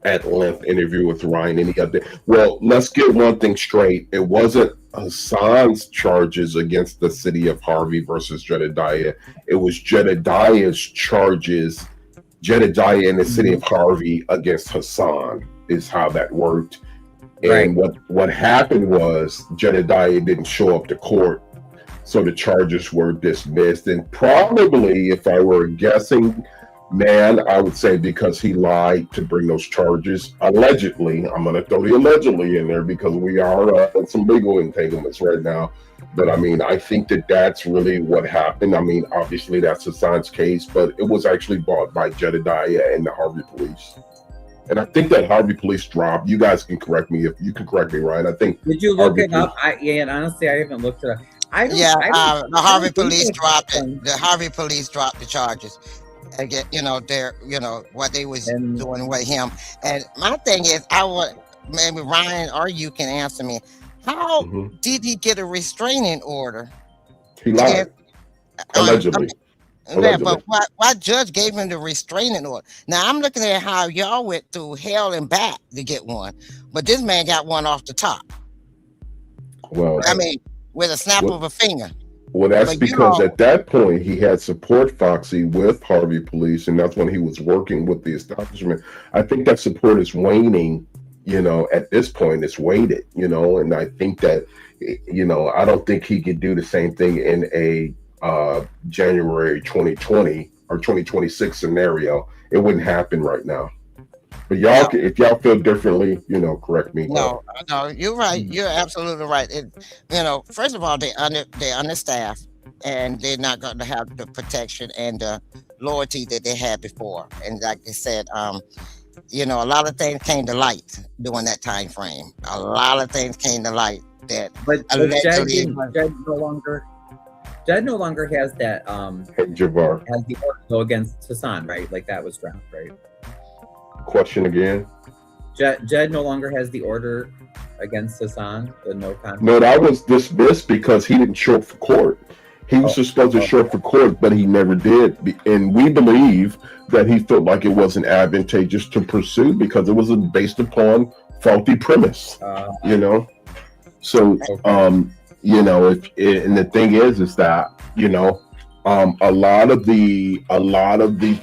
at-length interview with Ryan and the other. Well, let's get one thing straight. It wasn't Hassan's charges against the city of Harvey versus Jedediah. It was Jedediah's charges, Jedediah and the city of Harvey against Hassan, is how that worked. And what happened was Jedediah didn't show up to court, so the charges were dismissed. And probably, if I were guessing, man, I would say because he lied to bring those charges. Allegedly, I'm going to throw the allegedly in there, because we are in some legal entanglements right now. But I mean, I think that's really what happened. I mean, obviously that's Hassan's case, but it was actually bought by Jedediah and the Harvey police. And I think that Harvey police dropped. You guys can correct me if you can correct me, Ryan. I think. Did you look it up? And honestly, I haven't looked it up. The Harvey police dropped it. The Harvey police dropped the charges. Again, what they was doing with him. And my thing is, maybe Ryan or you can answer me. How did he get a restraining order? He lied. Allegedly. Yeah, but why judge gave him the restraining order? Now I'm looking at how y'all went through hell and back to get one, but this man got one off the top. Well, I mean, with a snap of a finger. Well, that's because at that point he had support, Foxy, with Harvey police, and that's when he was working with the establishment. I think that support is waning. At this point, it's weighted. And I think that, I don't think he could do the same thing in a January 2020 or 2026 scenario. It wouldn't happen right now. But y'all, if y'all feel differently, correct me. No, you're right. You're absolutely right. First of all, they're understaffed, and they're not going to have the protection and the loyalty that they had before. And like I said, a lot of things came to light during that time frame. A lot of things came to light that allegedly. Jed no longer has that. Javar has the order to go against Hassan, right? Like that was dropped, right? question again. Jed no longer has the order against Hassan, the no contest. No, that was dismissed because he didn't show up for court. He was supposed to show up for court, but he never did. And we believe that he felt like it wasn't advantageous to pursue because it was based upon faulty premise. You know, so you know, and the thing is that, you know, a lot of the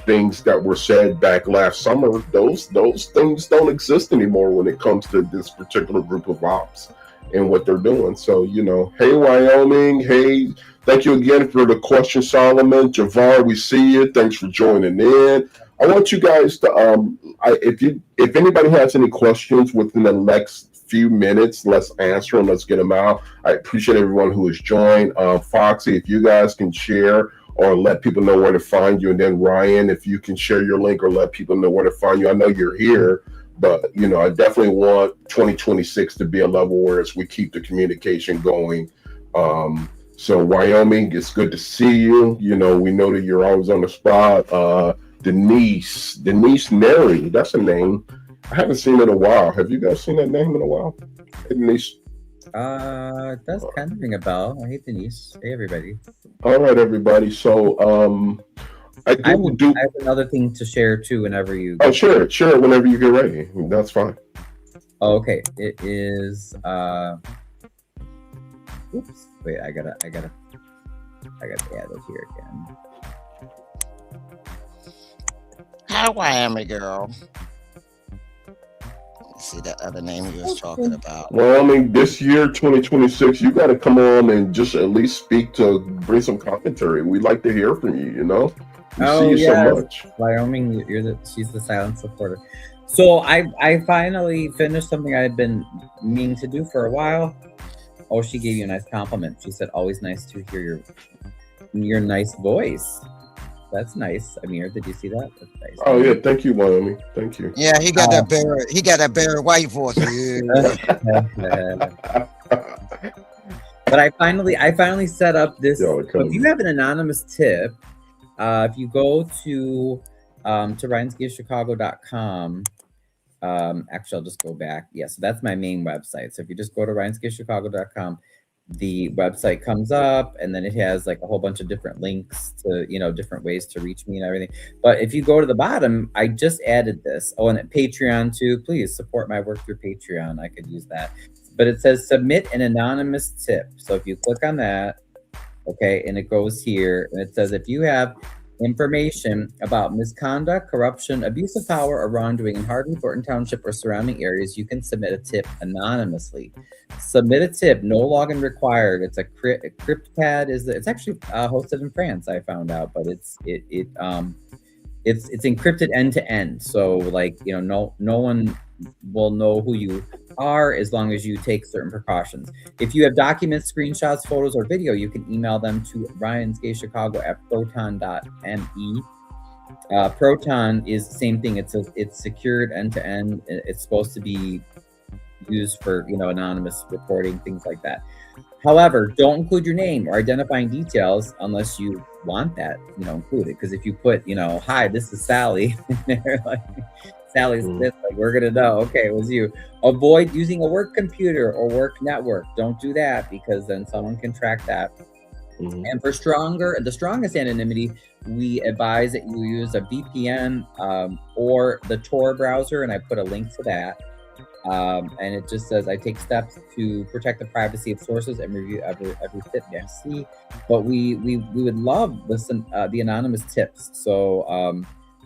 things that were said back last summer, those things don't exist anymore when it comes to this particular group of ops and what they're doing. So, you know, hey Wyoming, hey, thank you again for the question, Solomon. Javar, we see you. Thanks for joining in. I want you guys to if anybody has any questions within the next few minutes, let's answer them. Let's get them out. I appreciate everyone who has joined. Foxy, if you guys can share or let people know where to find you, and then Ryan, if you can share your link or let people know where to find you. I know you're here, but you know, I definitely want 2026 to be a level where we keep the communication going. So Wyoming, it's good to see you. You know, we know that you're always on the spot. Denise Mary, that's a name I haven't seen in a while. Have you guys seen that name in a while? Hey, Denise. It does kind of ring a bell. Hey Denise. Hey everybody. All right, everybody. So I have another thing to share too whenever you share it whenever you get ready. That's fine. Okay. It is oops. Wait, I gotta add it here again. Hi, Wyoming girl. See that other name you was talking about. Well, I mean, this year, 2026, you got to come on and just at least bring some commentary. We'd like to hear from you. You know, we see you so much. Wyoming, she's the silent supporter. So I finally finished something I had been meaning to do for a while. Oh, she gave you a nice compliment. She said, "Always nice to hear your nice voice." That's nice, Amir. Did you see that? That's nice. Oh yeah, thank you, Wyoming. Thank you. Yeah, he got that Barry White voice. But I finally set up this. So if you have an anonymous tip, if you go to Ryan'sGayChicago.com, actually I'll just go back. Yeah, so that's my main website. So if you just go to Ryan'sGayChicago.com, the website comes up, and then it has like a whole bunch of different links to, you know, different ways to reach me and everything. But if you go to the bottom, I just added this. Oh, and at Patreon too. Please support my work through Patreon. I could use that. But it says submit an anonymous tip. So if you click on that, okay, and it goes here, and it says if you have information about misconduct, corruption, abuse of power, or wrongdoing in Harvey, Thornton Township, or surrounding areas, you can submit a tip anonymously. Submit a tip, no login required. It's a CryptPad. It's actually hosted in France, I found out, but it's encrypted end to end. So like, you know, no one will know who you are as long as you take certain precautions. If you have documents, screenshots, photos, or video, you can email them to ryansgaychicago@proton.me. Proton is the same thing. It's secured end to end. It's supposed to be used for, you know, anonymous reporting, things like that. However, don't include your name or identifying details unless you want that, you know, included. Because if you put, you know, hi, this is Sally, they're like, Sally's this, like, we're gonna know, okay, it was you. Avoid using a work computer or work network. Don't do that, because then someone can track that. And for the strongest anonymity, we advise that you use a VPN or the Tor browser, and I put a link to that. And it just says, I take steps to protect the privacy of sources and review every tip. Merci. But we would love the anonymous tips. So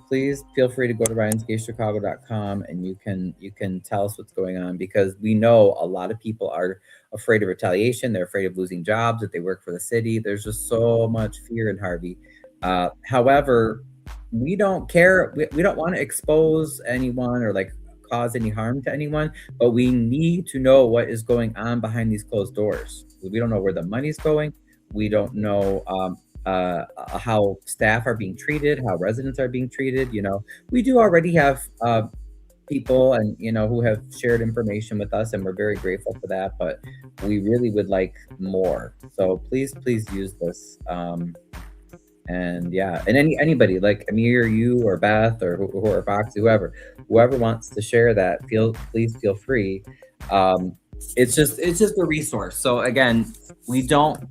please feel free to go to Ryan'sGayChicago.com, and you can tell us what's going on, because we know a lot of people are afraid of retaliation. They're afraid of losing jobs if they work for the city. There's just so much fear in Harvey. However, we don't care. We don't want to expose anyone or like cause any harm to anyone, but we need to know what is going on behind these closed doors. We don't know where the money's going. We don't know how staff are being treated, how residents are being treated. You know, we do already have people and, you know, who have shared information with us, and we're very grateful for that, but we really would like more. So please use this. And yeah, and anybody like Amir, you or Beth or Foxy, whoever wants to share that, please feel free. It's just a resource. So again, we don't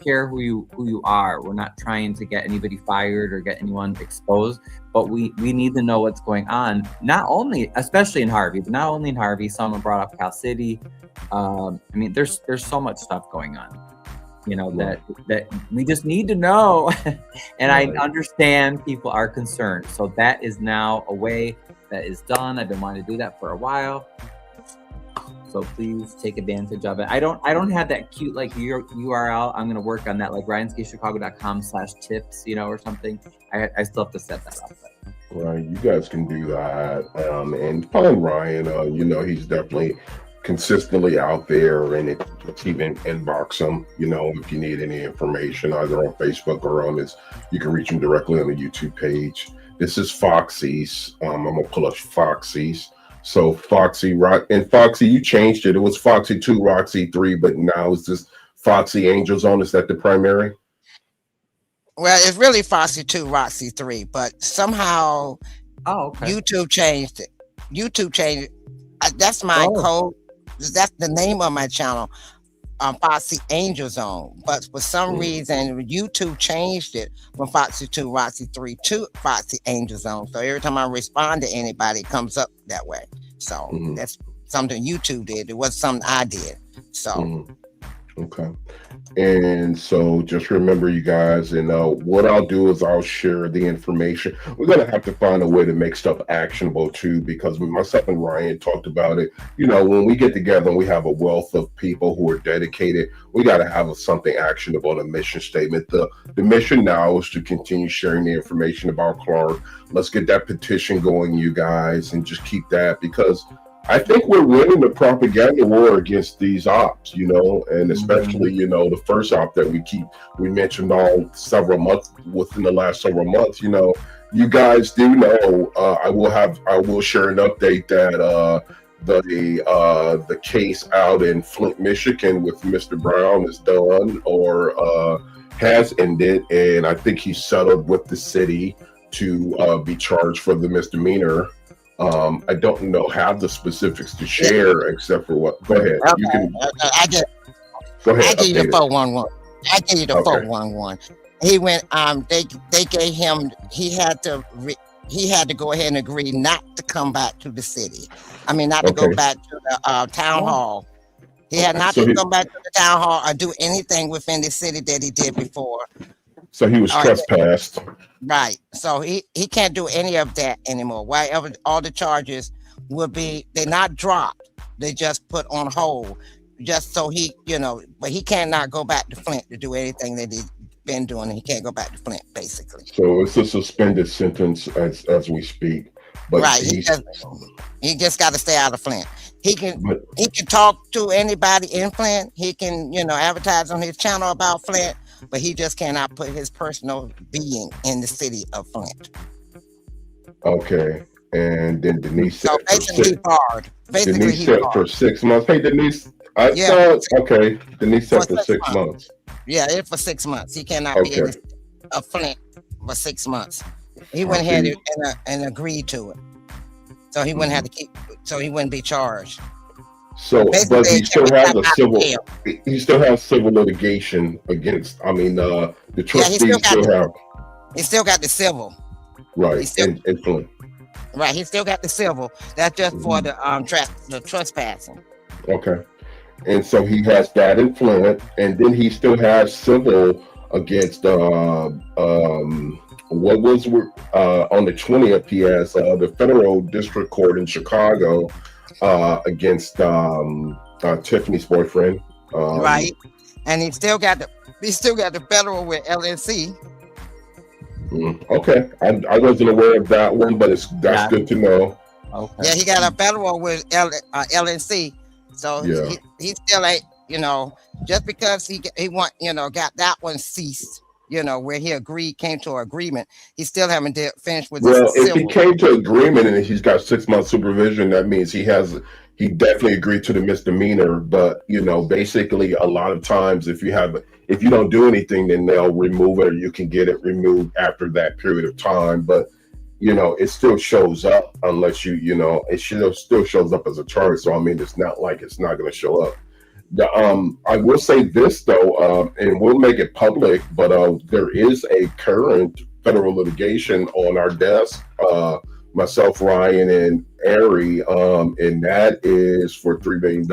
care who you are. We're not trying to get anybody fired or get anyone exposed, but we need to know what's going on. Not only, especially in Harvey, but not only in Harvey. Someone brought up Cal City. I mean, there's so much stuff going on, you know, that we just need to know. And I understand people are concerned. So that is now a way that is done. I've been wanting to do that for a while. So please take advantage of it. I don't have that cute like URL. I'm gonna work on that, like ryanskichicago.com/tips, you know, or something. I still have to set that up. Right, you guys can do that, and find Ryan. You know, he's definitely consistently out there, and it's even inbox him. You know, if you need any information, either on Facebook or on his, you can reach him directly on the YouTube page. This is Foxy's. I'm gonna pull up Foxy's. So Foxy Rock and Foxy, you changed it. It was Foxy 2, Roxy 3, but now it's just Foxy Angel Zone. Is that the primary? Well, it's really Foxy 2, Roxy 3, but somehow okay. YouTube changed it. YouTube changed it. That's my code. That's the name of my channel, Foxy Angel Zone. But for some reason, YouTube changed it from Foxy 2, Roxy 3 to Foxy Angel Zone. So every time I respond to anybody, it comes up that way. So that's something YouTube did. It wasn't something I did. So. Okay. And so just remember, you guys, and what I'll do is I'll share the information. We're going to have to find a way to make stuff actionable too, because myself and Ryan talked about it. You know, when we get together and we have a wealth of people who are dedicated, we got to have something actionable, a mission statement. The mission now is to continue sharing the information about Clark. Let's get that petition going, you guys, and just keep that, because I think we're winning the propaganda war against these ops, you know, and especially, you know, the first op that we mentioned within the last several months, you know, you guys do know, I will share an update that the case out in Flint, Michigan with Mr. Brown is done or has ended. And I think he settled with the city to be charged for the misdemeanor. I don't have the specifics to share except for what. Go ahead. Okay. You can. Go ahead. I gave you the 411. I gave you the 411. He went. They gave him. He had to go ahead and agree not to come back to the city. I mean, not to go back to the town hall. He had not to come back to the town hall or do anything within the city that he did before. So he was trespassed. Right. So he can't do any of that anymore. Whatever all the charges would be, they're not dropped. They just put on hold. Just so he, you know, but he cannot go back to Flint to do anything that he's been doing. He can't go back to Flint, basically. So it's a suspended sentence as we speak. But right. He just got to stay out of Flint. He can talk to anybody in Flint. He can, you know, advertise on his channel about Flint. But he just cannot put his personal being in the city of Flint. Okay. And then Denise said for 6 months. Hey, Denise. Okay. Denise said for 6 months. Yeah, it's for 6 months. He cannot be in Flint for 6 months. He went ahead and agreed to it. So he wouldn't have to keep, so he wouldn't be charged. So, but he still has he still has civil litigation against, the trustees he still got the civil. Right, in Flint. Right, he still got the civil. That's just for the trespassing. Okay. And so he has that in Flint, and then he still has civil against, on the 20th, he has the federal district court in Chicago against Tiffany's boyfriend. Right, and he still got the federal with LNC. Okay, I wasn't aware of that one, but that's good to know. Okay. Yeah, he got a federal with LNC, so he still ain't, you know, just because he got that one ceased. You know, where he came to an agreement. He still haven't finished with. Well, if he came to agreement and he's got 6 months supervision, that means he has he definitely agreed to the misdemeanor, but basically a lot of times if you don't do anything, then they'll remove it, or you can get it removed after that period of time. But it still shows up unless it still shows up as a charge. So I mean, it's not like it's not going to show up. I will say this though, and we'll make it public, but there is a current federal litigation on our desk. Myself, Ryan, and Ari, and that is for $3 million.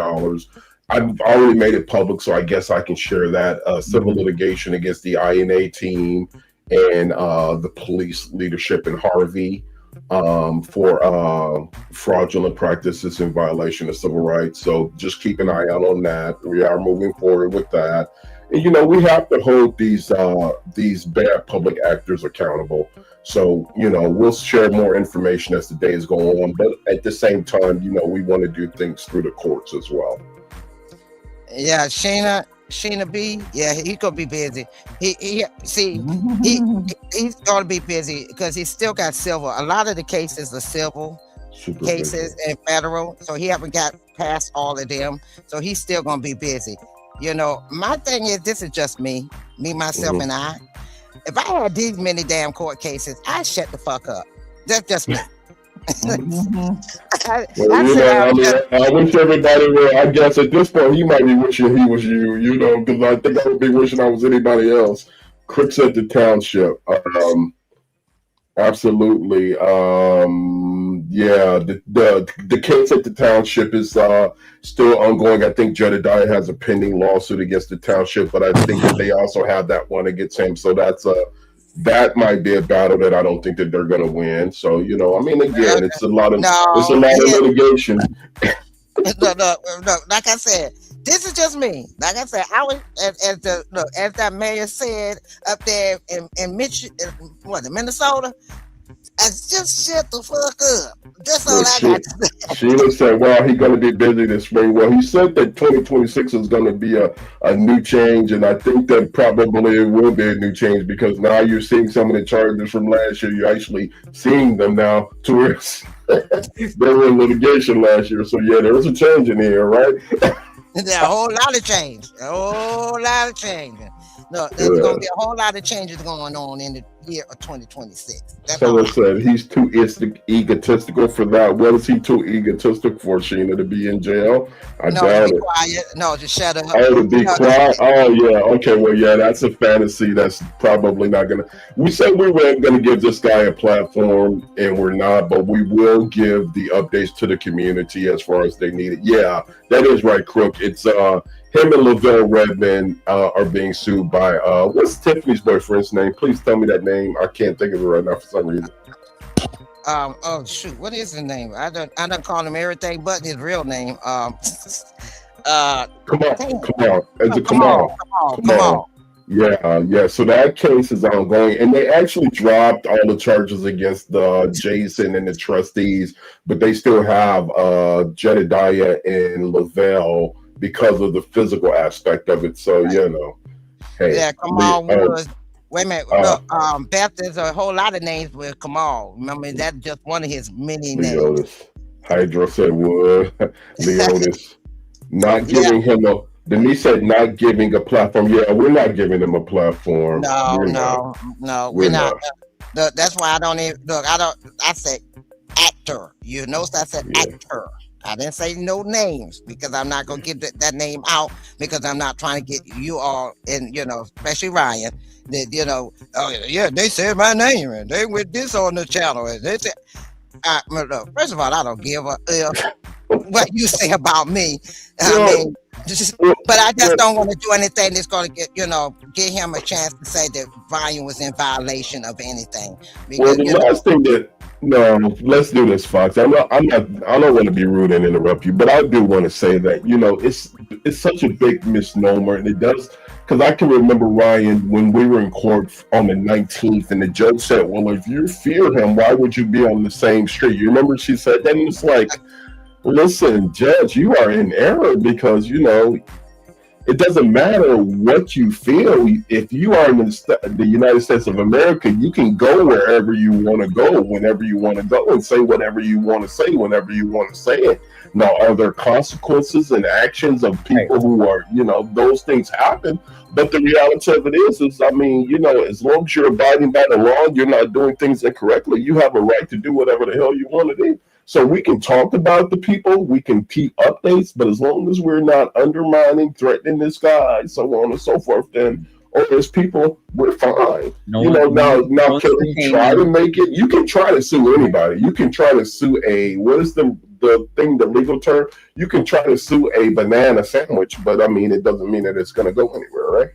I've already made it public, so I guess I can share that. Civil litigation against the INA team and the police leadership in Harvey for fraudulent practices in violation of civil rights. So just keep an eye out on that. We are moving forward with that. And we have to hold these bad public actors accountable. So we'll share more information as the days go on. But at the same time, we want to do things through the courts as well. Yeah, Sheena B. Yeah, he's gonna be busy. He's gonna be busy because he's still got civil. A lot of the cases are civil cases and federal, so he haven't got past all of them. So he's still gonna be busy. My thing is, this is just me, myself, and I. If I had these many damn court cases, I'd shut the fuck up. That's just me. I wish everybody were. I guess at this point, he might be wishing he was you, because I think I would be wishing I was anybody else. Crooks at the Township. Absolutely. Yeah, the case at the Township is still ongoing. I think Jedediah has a pending lawsuit against the Township, but I think that they also have that one against him. So that might be a battle that I don't think that they're going to win. So I mean, again, it's a lot of litigation. No. Like I said, this is just me. Like I said, I was as that mayor said up there in Minnesota. I just shut the fuck up. That's all I got to say. Sheila said, "Well, he's going to be busy this spring." Well, he said that 2026 is going to be a new change, and I think that probably it will be a new change because now you're seeing some of the charges from last year. You're actually seeing them now. Towards they were in litigation last year, so yeah, there was a change in here, right? There's a whole lot of change. No, there's going to be a whole lot of changes going on in the year of 2026. Someone said he's too egotistical for that. What is he too egotistical for, Sheena, to be in jail? I doubt it. Quiet. No, just shut up. Oh, to be quiet? Oh, yeah. Okay, well, yeah, that's a fantasy. That's probably not going to... We said we weren't going to give this guy a platform, and we're not, but we will give the updates to the community as far as they need it. Yeah, that is right, Crook. It's... him and Lavelle Redmond are being sued by what's Tiffany's boyfriend's name? Please tell me that name. I can't think of it right now for some reason. Oh shoot, what is his name? I don't call him everything but his real name. Come on. Yeah. So that case is ongoing, and they actually dropped all the charges against Jason and the trustees, but they still have Jedediah and Lavelle because of the physical aspect of it. So hey, yeah, Kamal was. Wait a minute, look, Beth. There's a whole lot of names with Kamal. Remember, that's just one of his many names. Hydra said Wood. Leotis. Not giving him a. Denise said not giving a platform. Yeah, we're not giving him a platform. No, we're not. That's why I don't even look. I said actor. So I said actor. I didn't say no names because I'm not gonna give that name out because I'm not trying to get you all in, especially Ryan. That oh yeah, they said my name and they with this on the channel and they said. Look, first of all, I don't give a what you say about me. But I just don't want to do anything that's going to get him a chance to say that Ryan was in violation of anything. Because, last thing let's do this, Fox. I don't want to be rude and interrupt you, but I do want to say that it's such a big misnomer, and it does. Because I can remember, Ryan, when we were in court on the 19th, and the judge said, well, if you fear him, why would you be on the same street? You remember she said that? And it's like, listen, Judge, you are in error because, it doesn't matter what you feel. If you are in the United States of America, you can go wherever you want to go, whenever you want to go, and say whatever you want to say, whenever you want to say it. Now, are there consequences and actions of people who are, those things happen? But the reality of it is, I mean, as long as you're abiding by the law, you're not doing things incorrectly, you have a right to do whatever the hell you want to do. So we can talk about the people, we can keep updates, but as long as we're not undermining, threatening this guy, so on and so forth, then as people, we're fine. Now can you try to make it? You can try to sue anybody. You can try to sue what is the legal term? You can try to sue a banana sandwich, but I mean, it doesn't mean that it's going to go anywhere, right?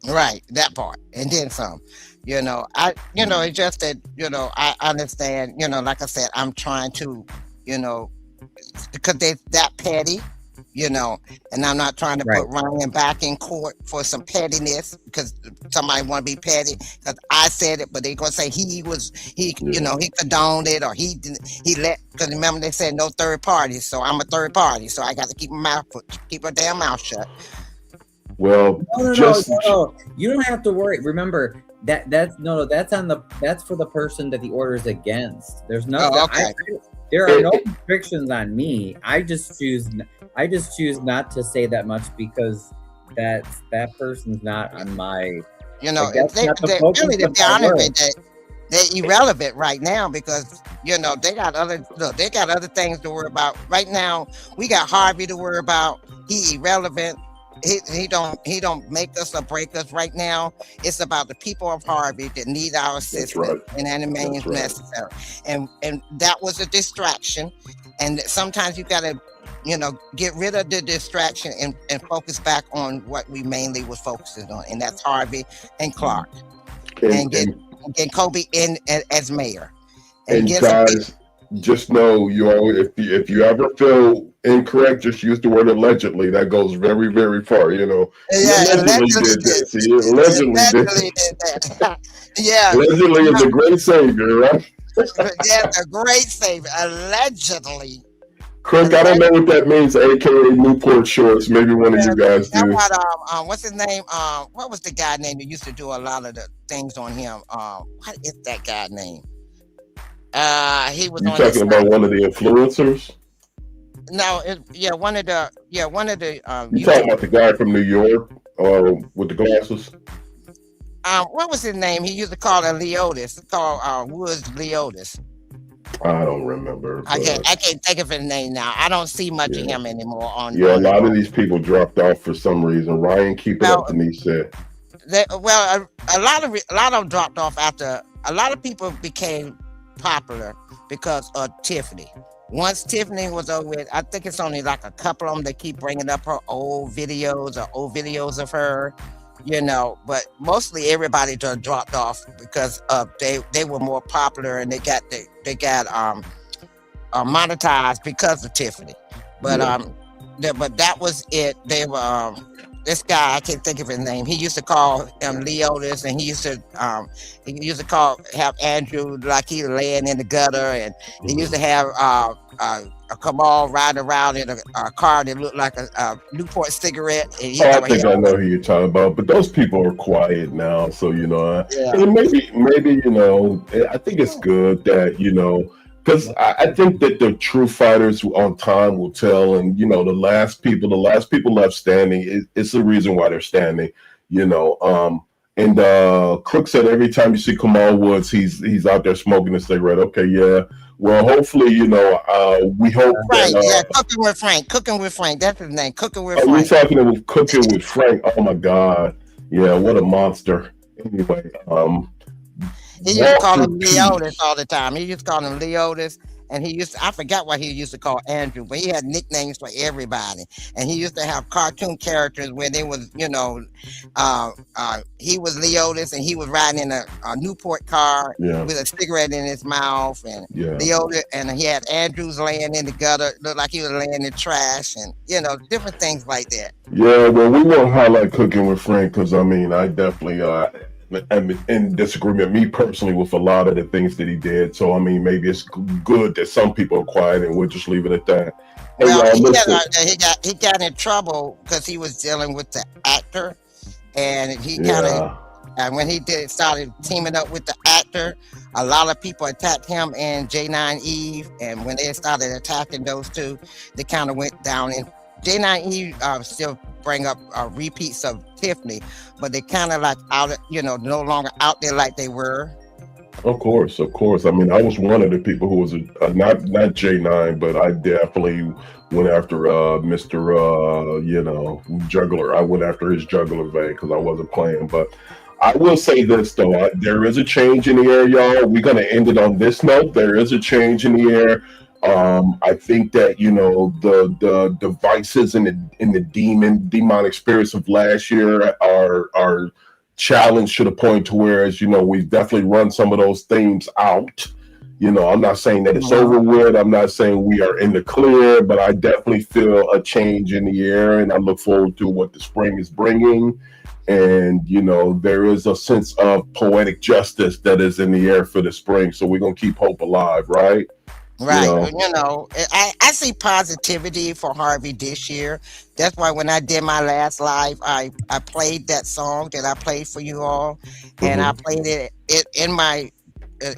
Right, that part, and then some. It's just that I understand. Like I said, I'm trying to, because they're that petty, and I'm not trying to put Ryan back in court for some pettiness because somebody want to be petty because I said it, but they're gonna say he condoned it or he let, because remember they said no third party, so I'm a third party, so I got to keep a damn mouth shut. Well, no. You don't have to worry. Remember that's for the person that the order is against. There's nothing. Oh, okay. There are no restrictions on me. I just choose not to say that much because that person's not on my. They're irrelevant right now because they got other things to worry about. Right now, we got Harvey to worry about. He irrelevant. He don't make us or break us right now. It's about the people of Harvey that need our assistance and any means necessary. And that was a distraction. And sometimes you gotta, get rid of the distraction and focus back on what we mainly was focusing on, and that's Harvey and Clark. And get Kobe in as mayor. And guys, just know if you ever feel incorrect, just use the word allegedly. That goes very, very far. Yeah, allegedly did this. Allegedly did that. Yeah, allegedly is a great savior, right? Yeah, a great savior. Allegedly. Crook, I don't know what that means, aka Newport Shorts. Maybe one of you guys do. What's his name? What was the guy name that used to do a lot of the things on him? What is that guy name? He was. You talking about one of the influencers? No, one of the. You talking about the guy from New York, with the glasses? What was his name? He used to call it Leotis. Called Woods Leotis. I don't remember. I can't think of his name now. I don't see much of him anymore on. Yeah, a lot of these people dropped off for some reason. Ryan, keep it up, Denise said. A lot of them dropped off after a lot of people became popular because of Tiffany. Once Tiffany was over with, I think it's only like a couple of them that keep bringing up her old videos of her, but mostly everybody just dropped off because they were more popular and they got monetized because of Tiffany. But but that was it. They were this guy, I can't think of his name. He used to call him Leotis, and he used to have Andrew like he laying in the gutter, and he used to have a Kamal riding around in a car that looked like a Newport cigarette. And I think I know who you're talking about, but those people are quiet now, so and maybe I think it's good that because I think that the true fighters on time will tell, and the last people left standing, it's the reason why they're standing, and Crook said every time you see Kamal Woods, he's out there smoking a cigarette. Okay, yeah. Well, hopefully, we hope Frank, Cooking with Frank, that's his name. Cooking with Frank. We're talking about Cooking with Frank. Oh my God, yeah, what a monster. Anyway, he used to call him Leotis all the time. He used to call him Leotis, and I forgot what he used to call Andrew, but he had nicknames for everybody. And he used to have cartoon characters where they was, he was Leotis, and he was riding in a Newport car with a cigarette in his mouth, and Leotis, and he had Andrews laying in the gutter, looked like he was laying in the trash, and different things like that. Yeah, well, we won't highlight Cooking with Frank because I definitely I'm in disagreement, me personally, with a lot of the things that he did. So I mean, maybe it's good that some people are quiet, and we'll just leave it at that. Hey, Well, y'all, listen. he got in trouble because he was dealing with the actor, and he kind of Yeah. and when he did started teaming up with the actor, a lot of people attacked him and J9 Eve, and when they started attacking those two, they kind of went down. And J9 Eve still bring up repeats of Tiffany, but they kind of like out, no longer out there like they were. Of course, of course. I mean, I was one of the people who was not J9, but I definitely went after Mr. Juggler. I went after his juggler vein because I wasn't playing. But I will say this though, there is a change in the air, y'all. We're gonna end it on this note. There is a change in the air. I think that the devices and the demonic spirits of last year are challenged to the point to where, as we've definitely run some of those themes out. I'm not saying that it's over with. I'm not saying we are in the clear, but I definitely feel a change in the air, and I look forward to what the spring is bringing. And there is a sense of poetic justice that is in the air for the spring. So we're gonna keep hope alive, right? Right. I see positivity for Harvey this year. That's why when I did my last live, I played that song that I played for you all, and I played it in my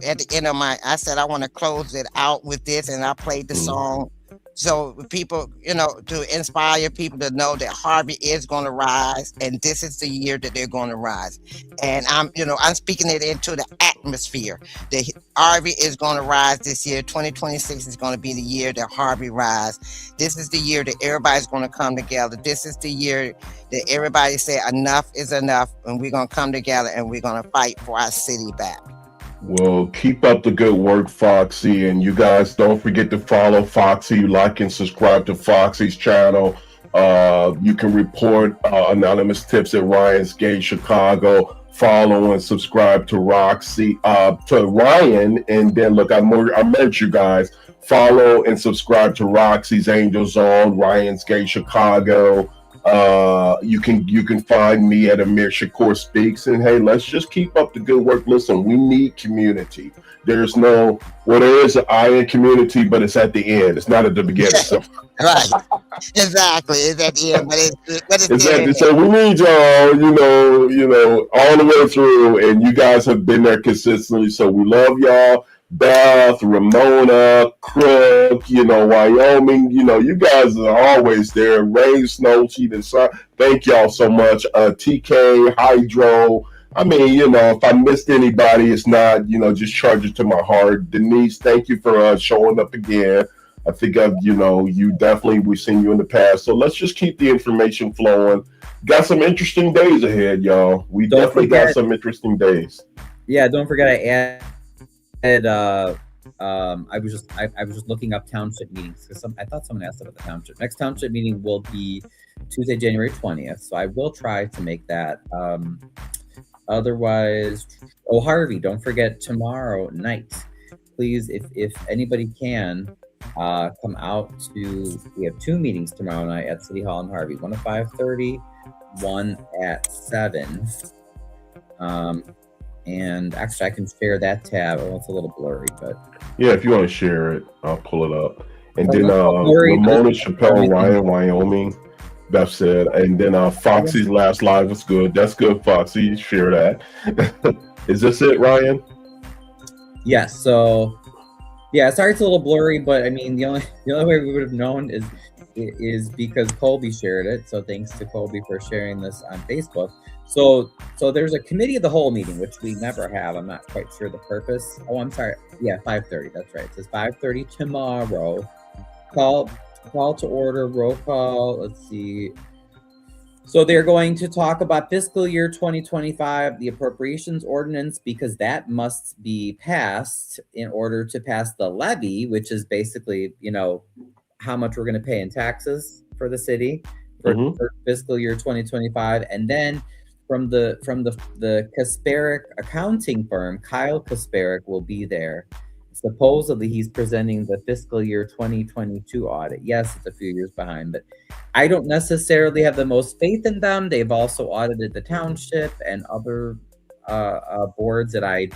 at the end of my. I said I want to close it out with this, and I played the song. So people, to inspire people to know that Harvey is going to rise, and this is the year that they're going to rise. And I'm speaking it into the atmosphere that Harvey is going to rise this year. 2026 is going to be the year that Harvey rise. This is the year that everybody's going to come together. This is the year that everybody say enough is enough, and we're going to come together and we're going to fight for our city back. Well, keep up the good work, Foxy. And you guys don't forget to follow Foxy, like and subscribe to Foxy's channel. You can report anonymous tips at Ryan's Gate Chicago. Follow and subscribe to to Ryan. And then look, I meant you guys. Follow and subscribe to Roxy's Angel Zone, Ryan's Gate Chicago. You can find me at Amir Shakur Speaks, and hey, let's just keep up the good work. Listen, we need community. There is an I in community, but it's at the end. It's not at the beginning. So. Right, exactly. It's at the end, but it's exactly. So we need y'all, all the way through, and you guys have been there consistently. So we love y'all. Beth, Ramona, Crook, Wyoming, you guys are always there. Rain, snow, heat, and sun. Thank y'all so much. TK, Hydro. I mean, if I missed anybody, it's not, just charge it to my heart. Denise, thank you for showing up again. I think we've seen you in the past. So let's just keep the information flowing. Got some interesting days ahead, y'all. We definitely got some interesting days. Yeah, don't forget I was just looking up township meetings because I thought someone asked about the township. Next township meeting will be Tuesday, January 20th. So I will try to make that. Otherwise, Harvey, don't forget tomorrow night, please, if anybody can, come out to. We have 2 meetings tomorrow night at City Hall in Harvey. One at 5:30, one at 7. And actually, I can share that tab. Oh, it's a little blurry, but yeah, if you want to share it, I'll pull it up. And then Ramona Chappelle, Ryan, Wyoming. Beth said, and then Foxy's last live was good. That's good, Foxy. Share that. Is this it, Ryan? Yes. So, yeah. Sorry, it's a little blurry, but I mean, the only way we would have known is because Colby shared it. So thanks to Colby for sharing this on Facebook. So there's a committee of the whole meeting, which we never have. I'm not quite sure the purpose. Oh, I'm sorry. Yeah, 5:30. That's right. It says 5:30 tomorrow. Call to order, roll call. Let's see. So they're going to talk about fiscal year 2025, the appropriations ordinance, because that must be passed in order to pass the levy, which is basically, how much we're going to pay in taxes for the city for fiscal year 2025. And then from the Kasperick accounting firm, Kyle Kasperick will be there. Supposedly he's presenting the fiscal year 2022 audit. Yes, it's a few years behind, but I don't necessarily have the most faith in them. They've also audited the township and other boards that I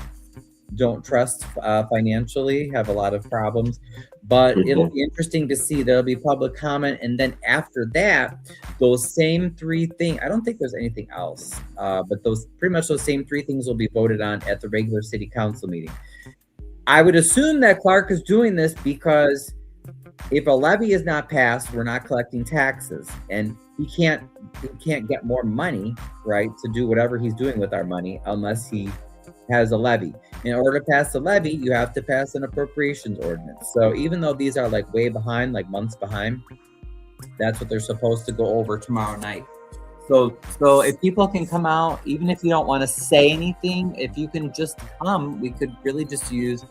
don't trust financially, have a lot of problems. But it'll be interesting to see. There'll be public comment, and then after that, those same 3 things. I don't think there's anything else, but those same 3 things will be voted on at the regular city council meeting. I would assume that Clark is doing this because if a levy is not passed, we're not collecting taxes, and he can't get more money, right, to do whatever he's doing with our money unless he has a levy. In order to pass the levy, you have to pass an appropriations ordinance. So even though these are like way behind, like months behind, that's what they're supposed to go over tomorrow night. So if people can come out, even if you don't want to say anything, if you can just come, we could really just use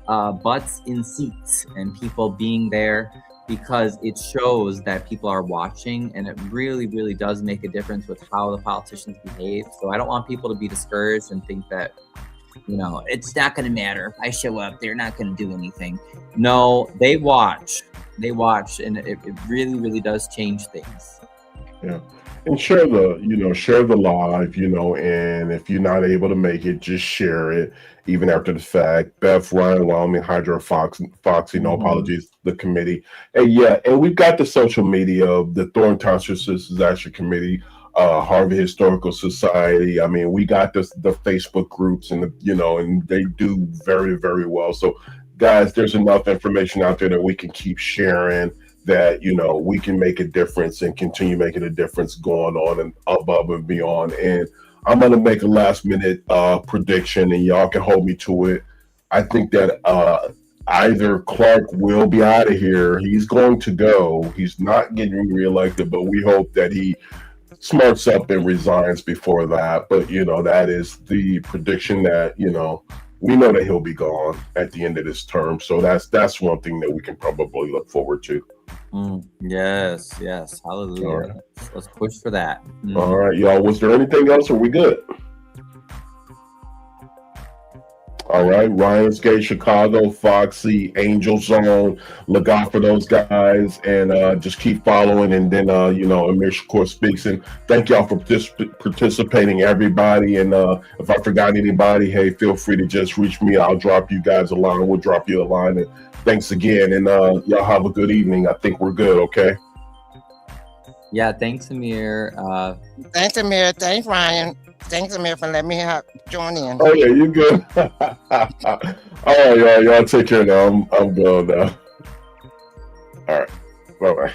butts in seats and people being there, because it shows that people are watching, and it really, really does make a difference with how the politicians behave. So I don't want people to be discouraged and think that, it's not going to matter if I show up, they're not going to do anything. No, they watch, and it really, really does change things. Yeah. And share the live, and if you're not able to make it, just share it, even after the fact. Beth, Ryan, Wyoming, Hydra, Foxy, no apologies, the committee. And we've got the social media of the Thornton Sisters Action Committee, Harvey Historical Society. I mean, we got the Facebook groups, and and they do very, very well. So guys, there's enough information out there that we can keep sharing, that we can make a difference and continue making a difference going on and above and beyond. And I'm going to make a last minute prediction, and y'all can hold me to it. I think that either Clark will be out of here, he's going to go, he's not getting reelected, but we hope that he smarts up and resigns before that. But that is the prediction, that we know that he'll be gone at the end of this term. So that's one thing that we can probably look forward to. Yes, hallelujah. Right. Let's push for that. All right, y'all, was there anything else, or are we good? All right, Ryan's Gate, Chicago, Foxy, Angel Zone, look out for those guys, and just keep following. And then Amir Shakur speaks, and thank y'all for participating, everybody. And if I forgot anybody, hey, feel free to just reach me. I'll drop you guys a line. We'll drop you a line. And thanks again, and y'all have a good evening. I think we're good. Okay. Yeah, thanks, Amir. Thanks, Amir. Thanks, Ryan. Thanks, Amir, for letting me join in. Oh yeah, you good. All right, y'all take care now. I'm going now. All right, bye bye.